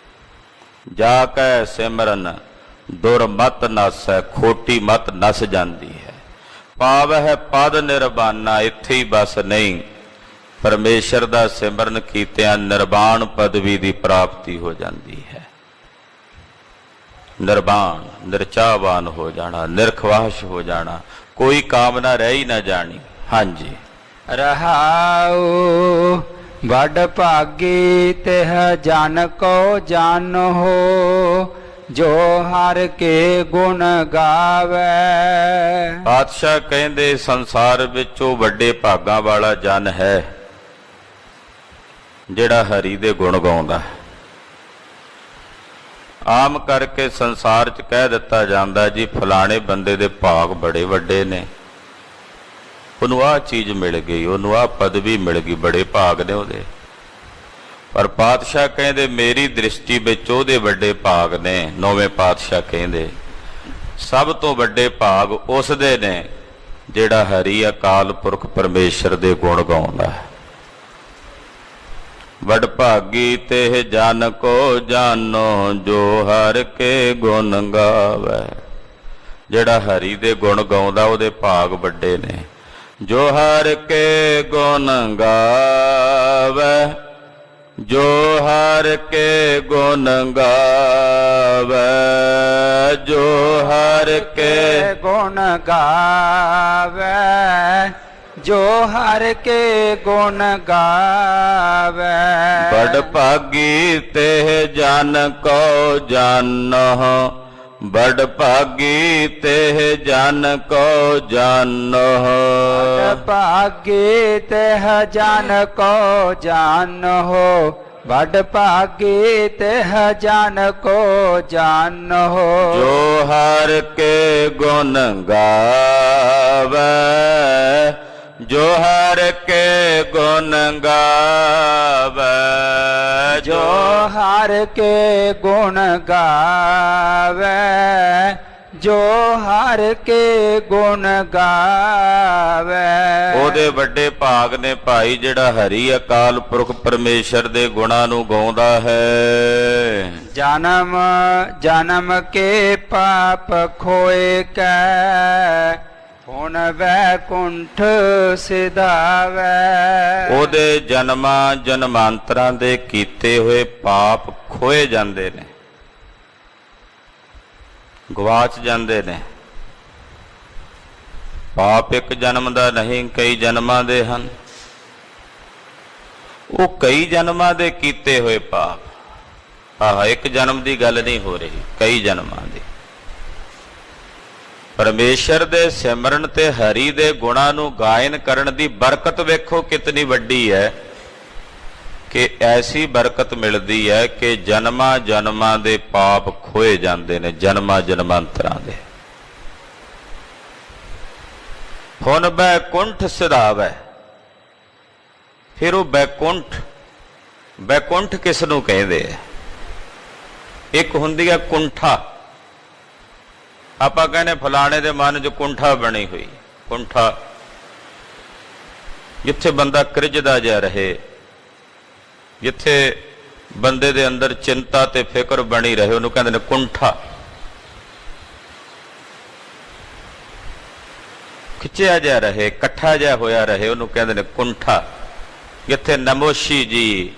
ਜਾ ਕੈ ਸਿਮਰਨ ਦੁਰਮਤ ਨਸੈ, ਖੋਟੀ ਮਤ ਨਸ ਜਾਂਦੀ ਹੈ। ਪਾਵਹਿ ਪਦ ਨਿਰਵਾਣਾ, ਇੱਥੇ ਹੀ ਬਸ ਨਹੀਂ, ਪਰਮੇਸ਼ਰ ਦਾ ਸਿਮਰਨ ਕੀਤਿਆਂ ਨਿਰਵਾਣ ਪਦਵੀ ਦੀ ਪ੍ਰਾਪਤੀ ਹੋ ਜਾਂਦੀ ਹੈ। ਨਿਰਵਾਣ, ਨਿਰਚਾਵਾਨ ਹੋ ਜਾਣਾ, ਨਿਰਖਵਾਸ਼ ਹੋ ਜਾਣਾ, ਕੋਈ ਕਾਮਨਾ ਰਹਿ ਹੀ ਨਾ ਜਾਣੀ। ਹਾਂਜੀ। ਰਹਾਉ ਵੱਡ ਭਾਗੀ ਤਿਹ ਜਨ ਕੋ ਜਾਨੋ, ਜੋ ਹਰ ਕੇ ਗੁਣ ਗਾਵੇ। ਪਾਤਸ਼ਾਹ ਕਹਿੰਦੇ ਸੰਸਾਰ ਵਿੱਚ ਉਹ ਵੱਡੇ ਭਾਗਾਂ ਵਾਲਾ ਜਨ ਹੈ ਜਿਹੜਾ ਹਰੀ ਦੇ ਗੁਣ ਗਾਉਂਦਾ ਹੈ। ਆਮ ਕਰਕੇ ਸੰਸਾਰ 'ਚ ਕਹਿ ਦਿੱਤਾ ਜਾਂਦਾ ਜੀ ਫਲਾਣੇ ਬੰਦੇ ਦੇ ਭਾਗ ਬੜੇ ਵੱਡੇ ਨੇ, ਉਹਨੂੰ ਆਹ ਚੀਜ਼ ਮਿਲ ਗਈ, ਉਹਨੂੰ ਆਹ ਪਦਵੀ ਮਿਲ ਗਈ, ਬੜੇ ਭਾਗ ਨੇ ਉਹਦੇ। ਪਰ ਪਾਤਸ਼ਾਹ ਕਹਿੰਦੇ ਮੇਰੀ ਦ੍ਰਿਸ਼ਟੀ ਵਿੱਚ ਉਹਦੇ ਵੱਡੇ ਭਾਗ ਨੇ। ਨੌਵੇਂ ਪਾਤਸ਼ਾਹ ਕਹਿੰਦੇ ਸਭ ਤੋਂ ਵੱਡੇ ਭਾਗ ਉਸ ਦੇ ਨੇ ਜਿਹੜਾ ਹਰੀ ਅਕਾਲ ਪੁਰਖ ਪਰਮੇਸ਼ਰ ਦੇ ਗੁਣ ਗਾਉਂਦਾ ਹੈ। ਵਡ ਭਾਗੀ ਤੇ ਜਨ ਕੋ ਜਾਨੋ, ਜੋ ਹਰ ਕੇ ਗੁਣ ਗਾਵੇ। ਜਿਹੜਾ ਹਰੀ ਦੇ ਗੁਣ ਗਾਉਂਦਾ ਉਹਦੇ ਭਾਗ ਵੱਡੇ ਨੇ। ਜੋ ਹਰ ਕੇ ਗੁਣ ਗਾਵੇ, ਜੋ ਹਰ ਕੇ ਗੁਣ ਗਾਵੇ, ਜੋ ਹਰ ਕੇ ਗੁਣ ਗਾਵੇ, ਜੋ ਹਰ ਕੇ ਗੁਣ ਗਾਵੇ। ਬੜ ਭਾਗੀ ਤੇ ਜਨ ਕੋ ਜਾਨੋ, ਬੜ ਭਾਗੀ ਤੇ ਜਨ ਕੋ ਜਾਨੋ। ਬੜ ਭਾਗੀ ਤਿਹ ਜਨ ਕੋ ਜਾਨੋ, ਬੜ ਭਾਗੀ ਤਿਹ ਜਨ ਕੋ ਜਾਨੋ। ਜੋ ਹਰ ਕੇ ਗੁਣ ਗਾਵੇ, ਜੋ ਹਰ ਕੇ ਗੁਣ ਗਾਵੇ, ਜੋ ਹਰ ਕੇ ਗੁਣ ਗਾਵੇ, ਜੋ ਹਰ ਕੇ ਗੁਣ ਗਾਵੇ। ਉਹਦੇ ਵੱਡੇ ਭਾਗ ਨੇ ਭਾਈ ਜਿਹੜਾ ਹਰੀ ਅਕਾਲ ਪੁਰਖ ਪਰਮੇਸ਼ਰ ਦੇ ਗੁਣਾਂ ਨੂੰ ਗਾਉਂਦਾ ਹੈ। ਜਨਮ ਜਨਮ ਕੇ ਪਾਪ ਖੋਏ ਕੈ, ਹੁਣ ਵੈਕੁੰਠ ਸਿਧਾਵੇ। ਉਹਦੇ ਜਨਮਾਂ ਜਨਮਾਂਤਰਾਂ ਦੇ ਕੀਤੇ ਹੋਏ ਪਾਪ ਖੋਏ ਜਾਂਦੇ ਨੇ, ਗਵਾਚ ਜਾਂਦੇ ਨੇ। ਪਾਪ ਇੱਕ ਜਨਮ ਦਾ ਨਹੀਂ, ਕਈ ਜਨਮਾਂ ਦੇ ਹਨ। ਉਹ ਕਈ ਜਨਮਾਂ ਦੇ ਕੀਤੇ ਹੋਏ ਪਾਪ, ਆਹ ਇੱਕ ਜਨਮ ਦੀ ਗੱਲ ਨਹੀਂ ਹੋ ਰਹੀ, ਕਈ ਜਨਮਾਂ ਦੀ। ਪਰਮੇਸ਼ਰ ਦੇ ਸਿਮਰਨ ਤੇ ਹਰੀ ਦੇ ਗੁਣਾਂ ਨੂੰ ਗਾਇਨ ਕਰਨ ਦੀ ਬਰਕਤ ਵੇਖੋ ਕਿਤਨੀ ਵੱਡੀ ਹੈ ਕਿ ਐਸੀ ਬਰਕਤ ਮਿਲਦੀ ਹੈ ਕਿ ਜਨਮਾਂ ਜਨਮਾਂ ਦੇ ਪਾਪ ਖੋਏ ਜਾਂਦੇ ਨੇ, ਜਨਮਾਂ ਜਨਮਾਂਤਰਾਂ ਦੇ। ਹੁਣ ਬੈਕੁੰਠ ਸਿਧਾਵੇ। ਫਿਰ ਉਹ ਬੈਕੁੰਠ, ਬੈਕੁੰਠ ਕਿਸ ਨੂੰ ਕਹਿੰਦੇ ਆ? ਇੱਕ ਹੁੰਦੀ ਹੈ ਕੁੰਠਾ। ਆਪਾਂ ਕਹਿੰਦੇ ਫਲਾਣੇ ਦੇ ਮਨ 'ਚ ਕੁੰਠਾ ਬਣੀ ਹੋਈ। ਕੁੰਠਾ ਜਿੱਥੇ ਬੰਦਾ ਕ੍ਰਿਜਦਾ ਜਿਹਾ ਰਹੇ, ਜਿੱਥੇ ਬੰਦੇ ਦੇ ਅੰਦਰ ਚਿੰਤਾ ਤੇ ਫਿਕਰ ਬਣੀ ਰਹੇ, ਉਹਨੂੰ ਕਹਿੰਦੇ ਨੇ ਕੁੰਠਾ। ਖਿੱਚਿਆ ਜਿਹਾ ਰਹੇ, ਇਕੱਠਾ ਜਿਹਾ ਹੋਇਆ ਰਹੇ, ਉਹਨੂੰ ਕਹਿੰਦੇ ਨੇ ਕੁੰਠਾ। ਜਿੱਥੇ ਨਮੋਸ਼ੀ ਜੀ,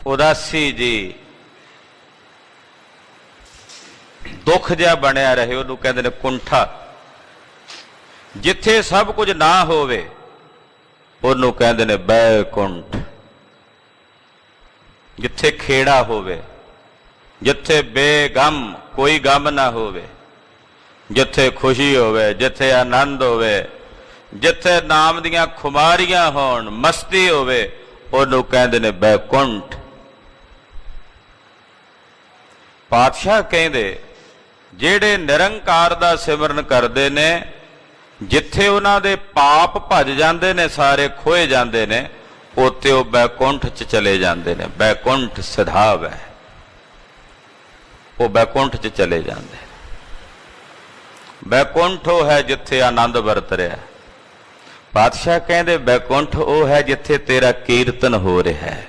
ਉਦਾਸੀ ਜੀ, ਦੁੱਖ ਜਿਹਾ ਬਣਿਆ ਰਹੇ, ਉਹਨੂੰ ਕਹਿੰਦੇ ਨੇ ਕੁੰਠਾ। ਜਿੱਥੇ ਸਭ ਕੁਝ ਨਾ ਹੋਵੇ ਉਹਨੂੰ ਕਹਿੰਦੇ ਨੇ ਬੈਕੁੰਠ। ਜਿੱਥੇ ਖੇੜਾ ਹੋਵੇ, ਜਿੱਥੇ ਬੇਗਮ, ਕੋਈ ਗਮ ਨਾ ਹੋਵੇ, ਜਿੱਥੇ ਖੁਸ਼ੀ ਹੋਵੇ, ਜਿੱਥੇ ਆਨੰਦ ਹੋਵੇ, ਜਿੱਥੇ ਨਾਮ ਦੀਆਂ ਖੁਮਾਰੀਆਂ ਹੋਣ, ਮਸਤੀ ਹੋਵੇ, ਉਹਨੂੰ ਕਹਿੰਦੇ ਨੇ ਬੈਕੁੰਠ। ਪਾਤਸ਼ਾਹ ਕਹਿੰਦੇ ਜਿਹੜੇ ਨਿਰੰਕਾਰ ਦਾ ਸਿਮਰਨ ਕਰਦੇ ਨੇ, ਜਿੱਥੇ ਉਹਨਾਂ ਦੇ ਪਾਪ ਭੱਜ ਜਾਂਦੇ ਨੇ, ਸਾਰੇ ਖੋਏ ਜਾਂਦੇ ਨੇ, ਉੱਥੇ ਉਹ ਬੈਕੁੰਠ 'ਚ ਚਲੇ ਜਾਂਦੇ ਨੇ। ਬੈਕੁੰਠ ਸਿਧਾਵ ਹੈ, ਉਹ ਬੈਕੁੰਠ 'ਚ ਚਲੇ ਜਾਂਦੇ ਨੇ। ਬੈਕੁੰਠ ਉਹ ਹੈ ਜਿੱਥੇ ਆਨੰਦ ਵਰਤ ਰਿਹਾ। ਪਾਤਸ਼ਾਹ ਕਹਿੰਦੇ ਬੈਕੁੰਠ ਉਹ ਹੈ ਜਿੱਥੇ ਤੇਰਾ ਕੀਰਤਨ ਹੋ ਰਿਹਾ ਹੈ।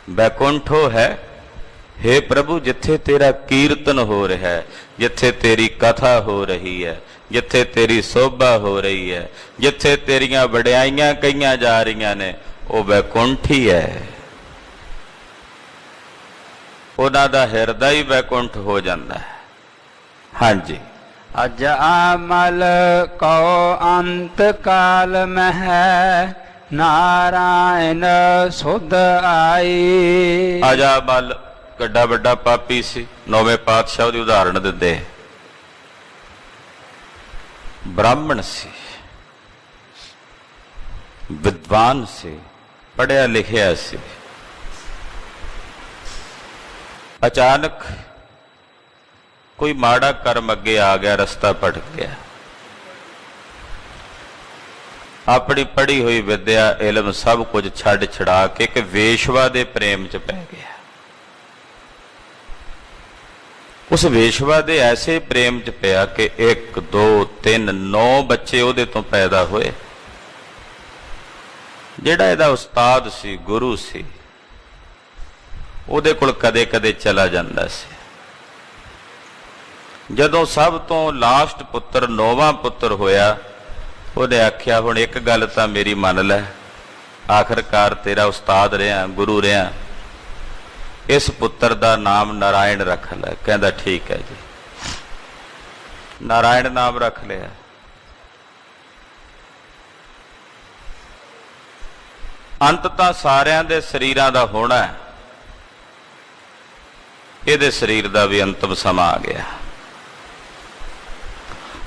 ਬੈਕੁੰਠ ਉਹ ਹੈ, हे ਪ੍ਰਭੂ, ਜਿੱਥੇ ਤੇਰਾ ਕੀਰਤਨ ਹੋ ਰਿਹਾ ਹੈ, ਜਿੱਥੇ ਤੇਰੀ ਕਥਾ ਹੋ ਰਹੀ ਹੈ, ਜਿੱਥੇ ਤੇਰੀ ਸੋਭਾ ਹੋ ਰਹੀ ਹੈ, ਜਿੱਥੇ ਤੇਰੀਆਂ ਵਡਿਆਈਆਂ ਕਹੀਆਂ ਜਾ ਰਹੀਆਂ ਨੇ, ਉਹ ਬੈਕੁੰਠ ਹੀ ਹੈ। ਉਹਨਾਂ ਦਾ ਹਿਰਦਾ ਹੀ ਬੈਕੁੰਠ ਹੋ ਜਾਂਦਾ ਹੈ। ਹਾਂਜੀ। ਅਜਮਲ ਕਉ ਅੰਤ ਕਾਲ ਮਹਿ ਨਾਰਾਇਣ ਸੁਧ ਆਈ। ਅਜਮਲ ਕਿੱਡਾ ਵੱਡਾ ਪਾਪੀ ਸੀ। ਨੌਵੇਂ ਪਾਤਸ਼ਾਹ ਉਹਦੀ ਉਦਾਹਰਣ ਦਿੰਦੇ। ਬ੍ਰਾਹਮਣ ਸੀ, ਵਿਦਵਾਨ ਸੀ, ਪੜ੍ਹਿਆ ਲਿਖਿਆ ਸੀ। ਅਚਾਨਕ ਕੋਈ ਮਾੜਾ ਕਰਮ ਅੱਗੇ ਆ ਗਿਆ, ਰਸਤਾ ਭਟਕ ਗਿਆ। ਆਪਣੀ ਪੜ੍ਹੀ ਹੋਈ ਵਿਦਿਆ, ਇਲਮ ਸਭ ਕੁਝ ਛੱਡ ਛਡਾ ਕੇ ਇੱਕ ਵੇਸ਼ਵਾ ਦੇ ਪ੍ਰੇਮ 'ਚ ਪੈ ਗਿਆ। ਉਸ ਵੇਸ਼ਵਾ ਦੇ ਐਸੇ ਪ੍ਰੇਮ 'ਚ ਪਿਆ ਕਿ 1 2 3 9 ਬੱਚੇ ਉਹਦੇ ਤੋਂ ਪੈਦਾ ਹੋਏ। ਜਿਹੜਾ ਇਹਦਾ ਉਸਤਾਦ ਸੀ, ਗੁਰੂ ਸੀ, ਉਹਦੇ ਕੋਲ ਕਦੇ ਕਦੇ ਚਲਾ ਜਾਂਦਾ ਸੀ। ਜਦੋਂ ਸਭ ਤੋਂ ਲਾਸਟ ਪੁੱਤਰ 9ਵਾਂ ਪੁੱਤਰ ਹੋਇਆ, ਉਹਨੇ ਆਖਿਆ ਹੁਣ ਇੱਕ ਗੱਲ ਤਾਂ ਮੇਰੀ ਮੰਨ ਲੈ, ਆਖਰਕਾਰ ਤੇਰਾ ਉਸਤਾਦ ਰਿਹਾ, ਗੁਰੂ ਰਿਹਾ, ਇਸ ਪੁੱਤਰ ਦਾ ਨਾਮ ਨਾਰਾਇਣ ਰੱਖ ਲੈ। ਕਹਿੰਦਾ ਠੀਕ ਹੈ ਜੀ। ਨਾਰਾਇਣ ਨਾਮ ਰੱਖ ਲਿਆ। ਅੰਤ ਤਾਂ ਸਾਰਿਆਂ ਦੇ ਸਰੀਰਾਂ ਦਾ ਹੋਣਾ ਹੈ, ਇਹਦੇ ਸਰੀਰ ਦਾ ਵੀ ਅੰਤਮ ਸਮਾਂ ਆ ਗਿਆ।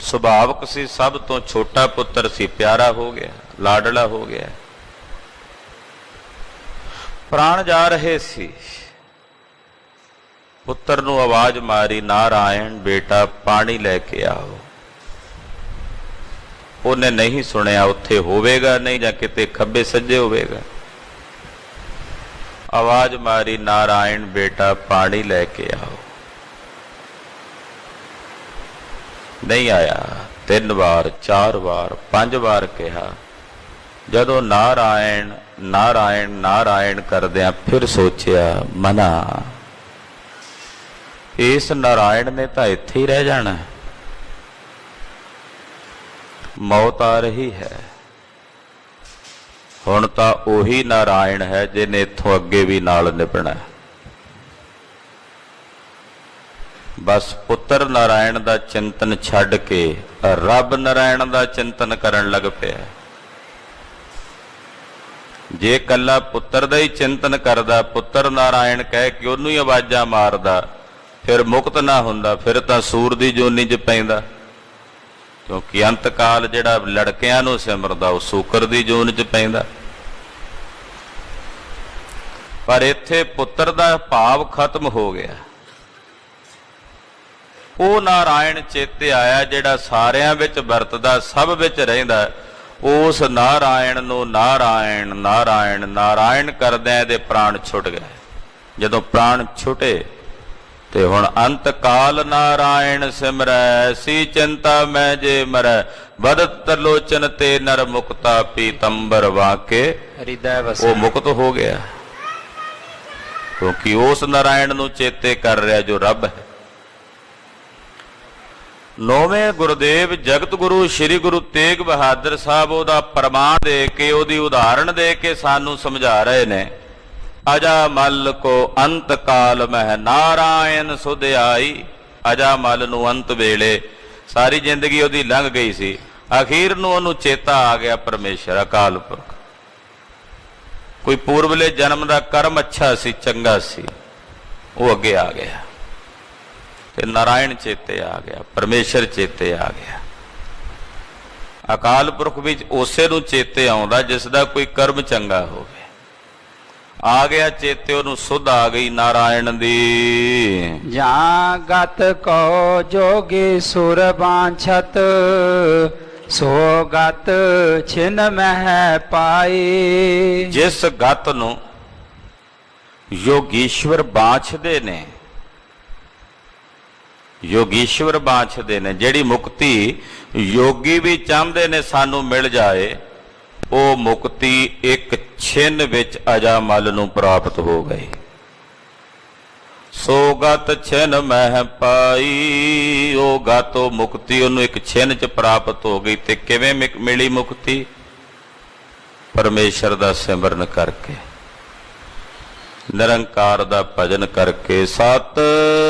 ਸੁਭਾਵਕ ਸੀ, ਸਭ ਤੋਂ ਛੋਟਾ ਪੁੱਤਰ ਸੀ, ਪਿਆਰਾ ਹੋ ਗਿਆ, ਲਾਡਲਾ ਹੋ ਗਿਆ। ਪ੍ਰਾਣ ਜਾ ਰਹੇ ਸੀ। ਪੁੱਤਰ ਨੂੰ ਆਵਾਜ਼ ਮਾਰੀ, ਨਾਰਾਇਣ ਬੇਟਾ ਪਾਣੀ ਲੈ ਕੇ ਆਓ। ਉਹਨੇ ਨਹੀਂ ਸੁਣਿਆ, ਉੱਥੇ ਹੋਵੇਗਾ ਨਹੀਂ ਜਾਂ ਕਿਤੇ ਖੱਬੇ ਸੱਜੇ ਹੋਵੇਗਾ। ਆਵਾਜ਼ ਮਾਰੀ, ਨਾਰਾਇਣ ਬੇਟਾ ਪਾਣੀ ਲੈ ਕੇ ਆਓ। ਨਹੀਂ ਆਇਆ। 3 ਵਾਰ 4 ਵਾਰ 5 ਵਾਰ ਕਿਹਾ। ਜਦੋਂ ਨਾਰਾਇਣ ਨਾਰਾਇਣ ਨਾਰਾਇਣ ਕਰਦਿਆਂ ਫਿਰ ਸੋਚਿਆ, ਮਨਾ ਇਸ ਨਾਰਾਇਣ ਨੇ ਤਾਂ ਇੱਥੇ ਹੀ ਰਹਿ ਜਾਣਾ, ਮੌਤ ਆ ਰਹੀ ਹੈ। ਹੁਣ ਤਾਂ ਉਹੀ ਨਾਰਾਇਣ ਹੈ ਜਿਹਨੇ ਇੱਥੋਂ ਅੱਗੇ ਵੀ ਨਾਲ ਨਿਭਣਾ। ਬਸ ਪੁੱਤਰ ਨਾਰਾਇਣ ਦਾ ਚਿੰਤਨ ਛੱਡ ਕੇ ਰੱਬ ਨਾਰਾਇਣ ਦਾ ਚਿੰਤਨ ਕਰਨ ਲੱਗ ਪਿਆ। ਜੇ ਕੱਲਾ ਪੁੱਤਰ ਦਾ ਹੀ ਚਿੰਤਨ ਕਰਦਾ, ਪੁੱਤਰ ਨਾਰਾਇਣ ਕਹਿ ਕੇ ਉਹਨੂੰ ਹੀ ਆਵਾਜ਼ਾਂ ਮਾਰਦਾ, ਫਿਰ ਮੁਕਤ ਨਾ ਹੁੰਦਾ, ਫਿਰ ਤਾਂ ਸੂਰ ਦੀ ਜੋਨੀ 'ਚ ਪੈਂਦਾ। ਕਿਉਂਕਿ ਅੰਤ ਕਾਲ ਜਿਹੜਾ ਲੜਕਿਆਂ ਨੂੰ ਸਿਮਰਦਾ, ਉਹ ਸੂਕਰ ਦੀ ਜੋਨ 'ਚ ਪੈਂਦਾ। ਪਰ ਇੱਥੇ ਪੁੱਤਰ ਦਾ ਭਾਵ ਖਤਮ ਹੋ ਗਿਆ। ਉਹ ਨਾਰਾਇਣ ਚੇਤੇ ਆਇਆ ਜਿਹੜਾ ਸਾਰਿਆਂ ਵਿੱਚ ਵਰਤਦਾ, ਸਭ ਵਿੱਚ ਰਹਿੰਦਾ। ਉਸ ਨਾਰਾਇਣ ਨੂੰ ਨਾਰਾਇਣ ਨਾਰਾਇਣ ਨਾਰਾਇਣ ਕਰਦਿਆਂ ਇਹਦੇ ਪ੍ਰਾਣ ਛੁੱਟ ਗਏ। ਜਦੋਂ ਪ੍ਰਾਣ ਛੁੱਟੇ ਤੇ ਹੁਣ ਅੰਤ ਕਾਲ ਨਾਰਾਇਣ ਸਿਮਰੈ, ਸੀ ਚਿੰਤਾ ਮੈਂ ਜੇ ਮਰੈ, ਬਦਤ ਤਰਲੋਚਨ ਤੇ ਨਰ ਮੁਕਤਾ, ਪੀਤੰਬਰ ਵਾਕੇ ਹਿਰਦੈ ਵਸੈ। ਉਹ ਮੁਕਤ ਹੋ ਗਿਆ, ਕਿਉਂਕਿ ਉਸ ਨਾਰਾਇਣ ਨੂੰ ਚੇਤੇ ਕਰ ਰਿਹਾ ਜੋ ਰੱਬ ਹੈ। ਨੌਵੇਂ ਗੁਰਦੇਵ ਜਗਤ ਗੁਰੂ ਸ੍ਰੀ ਗੁਰੂ ਤੇਗ ਬਹਾਦਰ ਸਾਹਿਬ ਉਹਦਾ ਪ੍ਰਮਾਣ ਦੇ ਕੇ, ਉਹਦੀ ਉਦਾਹਰਣ ਦੇ ਕੇ ਸਾਨੂੰ ਸਮਝਾ ਰਹੇ ਨੇ। ਅਜਾਮਲ ਕੋ ਅੰਤ ਕਾਲ ਮਹਿ ਨਾਰਾਇਣ ਸੁਧ ਆਈ। ਅਜਾਮਲ ਨੂੰ ਅੰਤ ਵੇਲੇ ਸਾਰੀ ਜ਼ਿੰਦਗੀ ਉਹਦੀ ਲੰਘ ਗਈ ਸੀ, ਅਖੀਰ ਨੂੰ ਉਹਨੂੰ ਚੇਤਾ ਆ ਗਿਆ ਪਰਮੇਸ਼ਰ ਅਕਾਲ ਪੁਰਖ। ਕੋਈ ਪੂਰਬਲੇ ਜਨਮ ਦਾ ਕਰਮ ਅੱਛਾ ਸੀ, ਚੰਗਾ ਸੀ, ਉਹ ਅੱਗੇ ਆ ਗਿਆ ਤੇ ਨਾਰਾਇਣ ਚੇਤੇ ਆ ਗਿਆ, ਪਰਮੇਸ਼ਰ ਚੇਤੇ ਆ ਗਿਆ। ਅਕਾਲ ਪੁਰਖ ਵਿੱਚ ਉਸੇ ਨੂੰ ਚੇਤੇ ਆਉਂਦਾ ਜਿਸ ਦਾ ਕੋਈ ਕਰਮ ਚੰਗਾ ਹੋਵੇ। ਆ ਗਿਆ ਚੇਤੇ, ਉਹਨੂੰ ਸੁਧ ਆ ਗਈ ਨਾਰਾਇਣ ਦੀ। ਜਾਂ ਗਤ ਕੋ ਜੋਗੀ ਸੁਰ ਬਾਂਛਤ, ਸੋ ਗਤ ਛਿਨ ਮਹਿ ਪਾਈ। ਜਿਸ ਗਤ ਨੂੰ ਯੋਗੀਸ਼ਵਰ ਬਾਛਦੇ ਨੇ, ਯੋਗੀਸ਼ਵਰ ਬਾਛਦੇ ਨੇ, ਜਿਹੜੀ ਮੁਕਤੀ ਯੋਗੀ ਵੀ ਚਾਹੁੰਦੇ ਨੇ ਸਾਨੂੰ ਮਿਲ ਜਾਏ, ਉਹ ਮੁਕਤੀ ਇੱਕ ਛਿਨ ਵਿੱਚ ਅਜਾਮਲ ਨੂੰ ਪ੍ਰਾਪਤ ਹੋ ਗਈ। ਸੋ ਗਤ ਛਿਨ ਮਹਿ ਪਾਈ, ਉਹ ਗਤ ਉਹ ਮੁਕਤੀ ਉਹਨੂੰ ਇੱਕ ਛਿਨ ਚ ਪ੍ਰਾਪਤ ਹੋ ਗਈ। ਤੇ ਕਿਵੇਂ ਮਿਲੀ ਮੁਕਤੀ? ਪਰਮੇਸ਼ਰ ਦਾ ਸਿਮਰਨ ਕਰਕੇ, ਨਿਰੰਕਾਰ ਦਾ ਭਜਨ ਕਰਕੇ। ਸਤਿਨਾਮ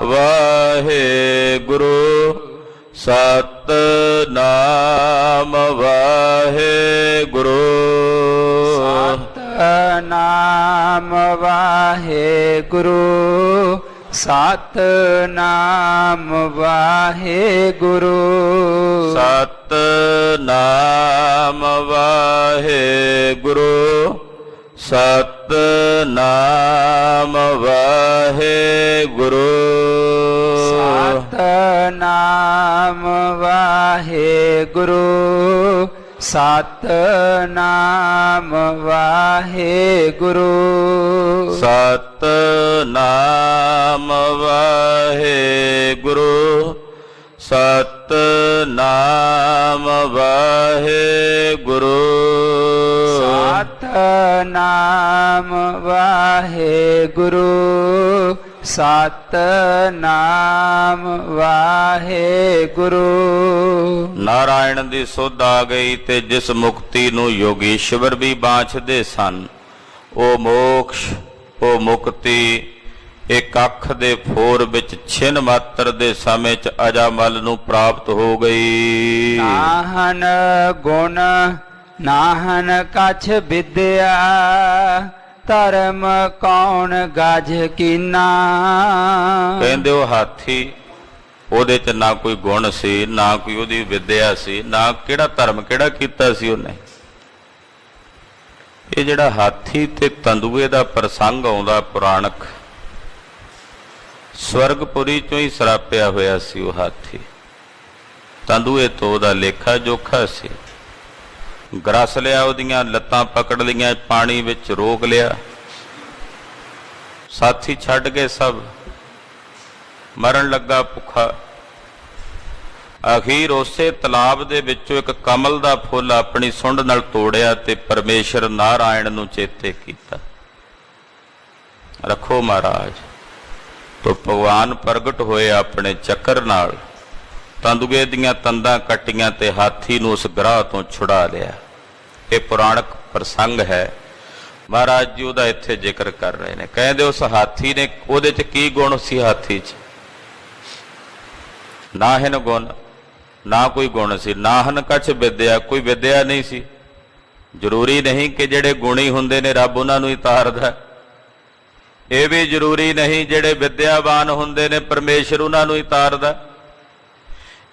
ਵਾਹਿਗੁਰੂ, ਸਤਿਨਾਮ ਵਾਹਿਗੁਰੂ, ਸਤਿਨਾਮ ਵਾਹਿਗੁਰੂ, ਸਤਿਨਾਮ ਵਾਹਿਗੁਰੂ, ਸਤਿਨਾਮ ਵਾਹਿਗੁਰੂ, ਸਤਿਨਾਮ ਵਾਹਿਗੁਰੂ, ਸਤਿਨਾਮ ਵਾਹਿਗੁਰੂ, ਸਤਿਨਾਮ ਵਾਹਿਗੁਰੂ, ਸਤਿਨਾਮ ਵਾਹਿਗੁਰੂ, ਸਤਿਨਾਮ ਵਾਹਿਗੁਰੂ, ਸਤਿਨਾਮ ਵਾਹਿਗੁਰੂ, ਸਤਿਨਾਮ ਵਾਹਿਗੁਰੂ। ਨਾਰਾਇਣ ਦੀ ਸੁਧ ਆ ਗਈ ਤੇ ਜਿਸ ਮੁਕਤੀ ਨੂੰ ਯੋਗੀਸ਼ਵਰ ਵੀ ਬਾਛਦੇ ਸਨ, ਉਹ ਮੋਕਸ਼, ਉਹ ਮੁਕਤੀ ਇੱਕ ਅੱਖ ਦੇ ਫੋਰ ਵਿੱਚ ਛਿਨ ਮਾਤਰ ਦੇ ਸਮੇਂ ਚ ਅਜਾਮਲ ਨੂੰ ਪ੍ਰਾਪਤ ਹੋ ਗਈ। ਨਾਹਨ ਗੁਣ ਨਾਹਨ ਕਛ ਵਿਦਿਆ, ਧਰਮ ਕੌਣ ਗਜ ਕੀਨਾ। ਕਹਿੰਦੇ ਉਹ ਹਾਥੀ, ਉਹਦੇ ਚ ਨਾ ਕੋਈ ਗੁਣ ਸੀ, ਨਾ ਕੋਈ ਉਹਦੀ ਵਿਦਿਆ ਸੀ, ਨਾ ਕਿਹੜਾ ਧਰਮ ਕਿਹੜਾ ਕੀਤਾ ਸੀ ਉਹਨੇ। ਇਹ ਜਿਹੜਾ ਹਾਥੀ ਤੇ ਤੰਦੂਏ ਦਾ ਪ੍ਰਸੰਗ ਆਉਂਦਾ ਪੁਰਾਣਕ, ਸਵਰਗਪੁਰੀ ਚੋਂ ਹੀ ਸਰਾਪਿਆ ਹੋਇਆ ਸੀ ਉਹ ਹਾਥੀ। ਤੰਦੂਏ ਤੋਂ ਉਹਦਾ ਲੇਖਾ ਜੋਖਾ ਸੀ। ਗਰਸ ਲਿਆ, ਉਹਦੀਆਂ ਲੱਤਾਂ ਪਕੜ ਲਈਆਂ, ਪਾਣੀ ਵਿੱਚ ਰੋਕ ਲਿਆ, ਸਾਥੀ ਛੱਡ ਕੇ ਸਭ, ਮਰਨ ਲੱਗਾ ਭੁੱਖਾ। ਅਖੀਰ ਉਸੇ ਤਲਾਬ ਦੇ ਵਿੱਚੋਂ ਇੱਕ ਕਮਲ ਦਾ ਫੁੱਲ ਆਪਣੀ ਸੁੰਡ ਨਾਲ ਤੋੜਿਆ ਤੇ ਪਰਮੇਸ਼ਰ ਨਾਰਾਇਣ ਨੂੰ ਚੇਤੇ ਕੀਤਾ, ਰੱਖੋ ਮਹਾਰਾਜ। ਤੋ ਭਗਵਾਨ ਪ੍ਰਗਟ ਹੋਏ ਆਪਣੇ ਚੱਕਰ ਨਾਲ, ਤੰਦੂਏ ਦੀਆਂ ਤੰਦਾਂ ਕੱਟੀਆਂ ਤੇ ਹਾਥੀ ਨੂੰ ਉਸ ਗ੍ਰਹ ਤੋਂ ਛੁਡਾ ਲਿਆ। ਇਹ ਪੁਰਾਣਕ ਪ੍ਰਸੰਗ ਹੈ, ਮਹਾਰਾਜ ਜੀ ਉਹਦਾ ਇੱਥੇ ਜ਼ਿਕਰ ਕਰ ਰਹੇ ਨੇ। ਕਹਿੰਦੇ ਉਸ ਹਾਥੀ ਨੇ, ਉਹਦੇ ਚ ਕੀ ਗੁਣ ਸੀ ਹਾਥੀ ਚ? ਨਾਹਿਨ ਗੁਣ, ਨਾ ਕੋਈ ਗੁਣ ਸੀ। ਨਾਹਨ ਕਛ ਵਿਦਿਆ, ਕੋਈ ਵਿਦਿਆ ਨਹੀਂ ਸੀ। ਜ਼ਰੂਰੀ ਨਹੀਂ ਕਿ ਜਿਹੜੇ ਗੁਣੀ ਹੁੰਦੇ ਨੇ ਰੱਬ ਉਹਨਾਂ ਨੂੰ ਹੀ ਤਾਰਦਾ। ਇਹ ਵੀ ਜ਼ਰੂਰੀ ਨਹੀਂ ਜਿਹੜੇ ਵਿਦਿਆਵਾਨ ਹੁੰਦੇ ਨੇ ਪਰਮੇਸ਼ਰ ਉਹਨਾਂ ਨੂੰ ਹੀ ਤਾਰਦਾ।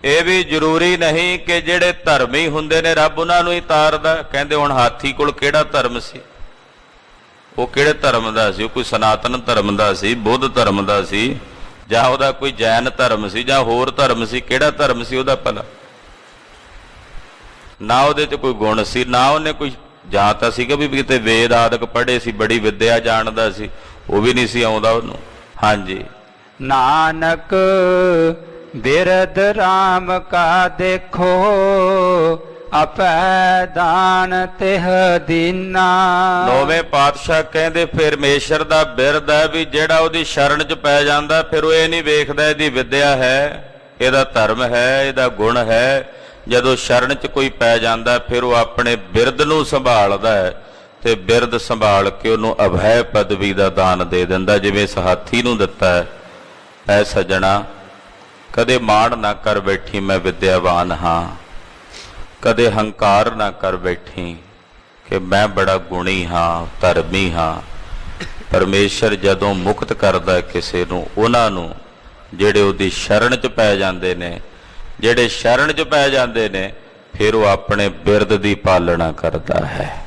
ਇਹ ਵੀ ਜ਼ਰੂਰੀ ਨਹੀਂ ਕਿ ਜਿਹੜੇ ਧਰਮੀ ਹੁੰਦੇ ਨੇ ਰੱਬ ਉਹਨਾਂ ਨੂੰ ਹੀ ਤਾਰਦਾ। ਕਹਿੰਦੇ ਹੁਣ ਹਾਥੀ ਕੋਲ ਕਿਹੜਾ ਧਰਮ ਸੀ? ਉਹ ਕਿਹੜੇ ਧਰਮ ਦਾ ਸੀ? ਉਹ ਕੋਈ ਸਨਾਤਨ ਧਰਮ ਦਾ ਸੀ, ਬੁੱਧ ਧਰਮ ਦਾ ਸੀ, ਜਾਂ ਉਹਦਾ ਕੋਈ ਜੈਨ ਧਰਮ ਸੀ, ਜਾਂ ਹੋਰ ਧਰਮ ਸੀ? ਕਿਹੜਾ ਧਰਮ ਸੀ ਉਹਦਾ ਭਲਾ? ਨਾ ਉਹਦੇ 'ਚ ਕੋਈ ਗੁਣ ਸੀ, ਨਾ ਉਹਨੇ ਕੋਈ, ਜਾਂ ਤਾਂ ਸੀਗਾ ਵੀ ਕਿਤੇ ਵੇਦ ਆਦਿਕ ਪੜ੍ਹੇ ਸੀ, ਬੜੀ ਵਿਦਿਆ ਜਾਣਦਾ ਸੀ, ਉਹ ਵੀ ਨਹੀਂ ਸੀ ਆਉਂਦਾ ਉਹਨੂੰ। ਹਾਂਜੀ, ਨਾਨਕ ਬਿਰਧ ਰਾਮ ਕਾ ਦੇਖੋ, ਆਪੈ ਦਾਨ ਤਿਹ ਦੀਨਾ। ਨੌਵੇਂ ਪਾਤਸ਼ਾਹ ਕਹਿੰਦੇ ਪਰਮੇਸ਼ਰ ਦਾ ਬਿਰਧ ਹੈ ਵੀ ਜਿਹੜਾ ਉਹਦੀ ਸ਼ਰਨ 'ਚ ਪੈ ਜਾਂਦਾ, ਫਿਰ ਉਹ ਇਹ ਨਹੀਂ ਵੇਖਦਾ ਇਹਦੀ ਵਿਦਿਆ ਹੈ, ਇਹਦਾ ਧਰਮ ਹੈ, ਇਹਦਾ ਗੁਣ ਹੈ। ਜਦੋਂ ਸ਼ਰਨ 'ਚ ਕੋਈ ਪੈ ਜਾਂਦਾ ਫਿਰ ਉਹ ਆਪਣੇ ਬਿਰਧ ਨੂੰ ਸੰਭਾਲਦਾ ਹੈ ਤੇ ਬਿਰਧ ਸੰਭਾਲ ਕੇ ਉਹਨੂੰ ਅਭੈ ਪਦਵੀ ਦਾ ਦਾਨ ਦੇ ਦਿੰਦਾ, ਜਿਵੇਂ ਇਸ ਹਾਥੀ ਨੂੰ ਦਿੱਤਾ ਹੈ। ਐ ਸੱਜਣਾ, ਕਦੇ ਮਾਣ ਨਾ ਕਰ ਬੈਠੀ ਮੈਂ ਵਿਦਿਆਵਾਨ ਹਾਂ, ਕਦੇ ਹੰਕਾਰ ਨਾ ਕਰ ਬੈਠੀ ਕਿ ਮੈਂ ਬੜਾ ਗੁਣੀ ਹਾਂ, ਧਰਮੀ ਹਾਂ। ਪਰਮੇਸ਼ਰ ਜਦੋਂ ਮੁਕਤ ਕਰਦਾ ਕਿਸੇ ਨੂੰ, ਉਹਨਾਂ ਨੂੰ ਜਿਹੜੇ ਉਹਦੀ ਸ਼ਰਨ 'ਚ ਪੈ ਜਾਂਦੇ ਨੇ, ਜਿਹੜੇ ਸ਼ਰਨ 'ਚ ਪੈ ਜਾਂਦੇ ਨੇ, ਫਿਰ ਉਹ ਆਪਣੇ ਬਿਰਧ ਦੀ ਪਾਲਣਾ ਕਰਦਾ ਹੈ।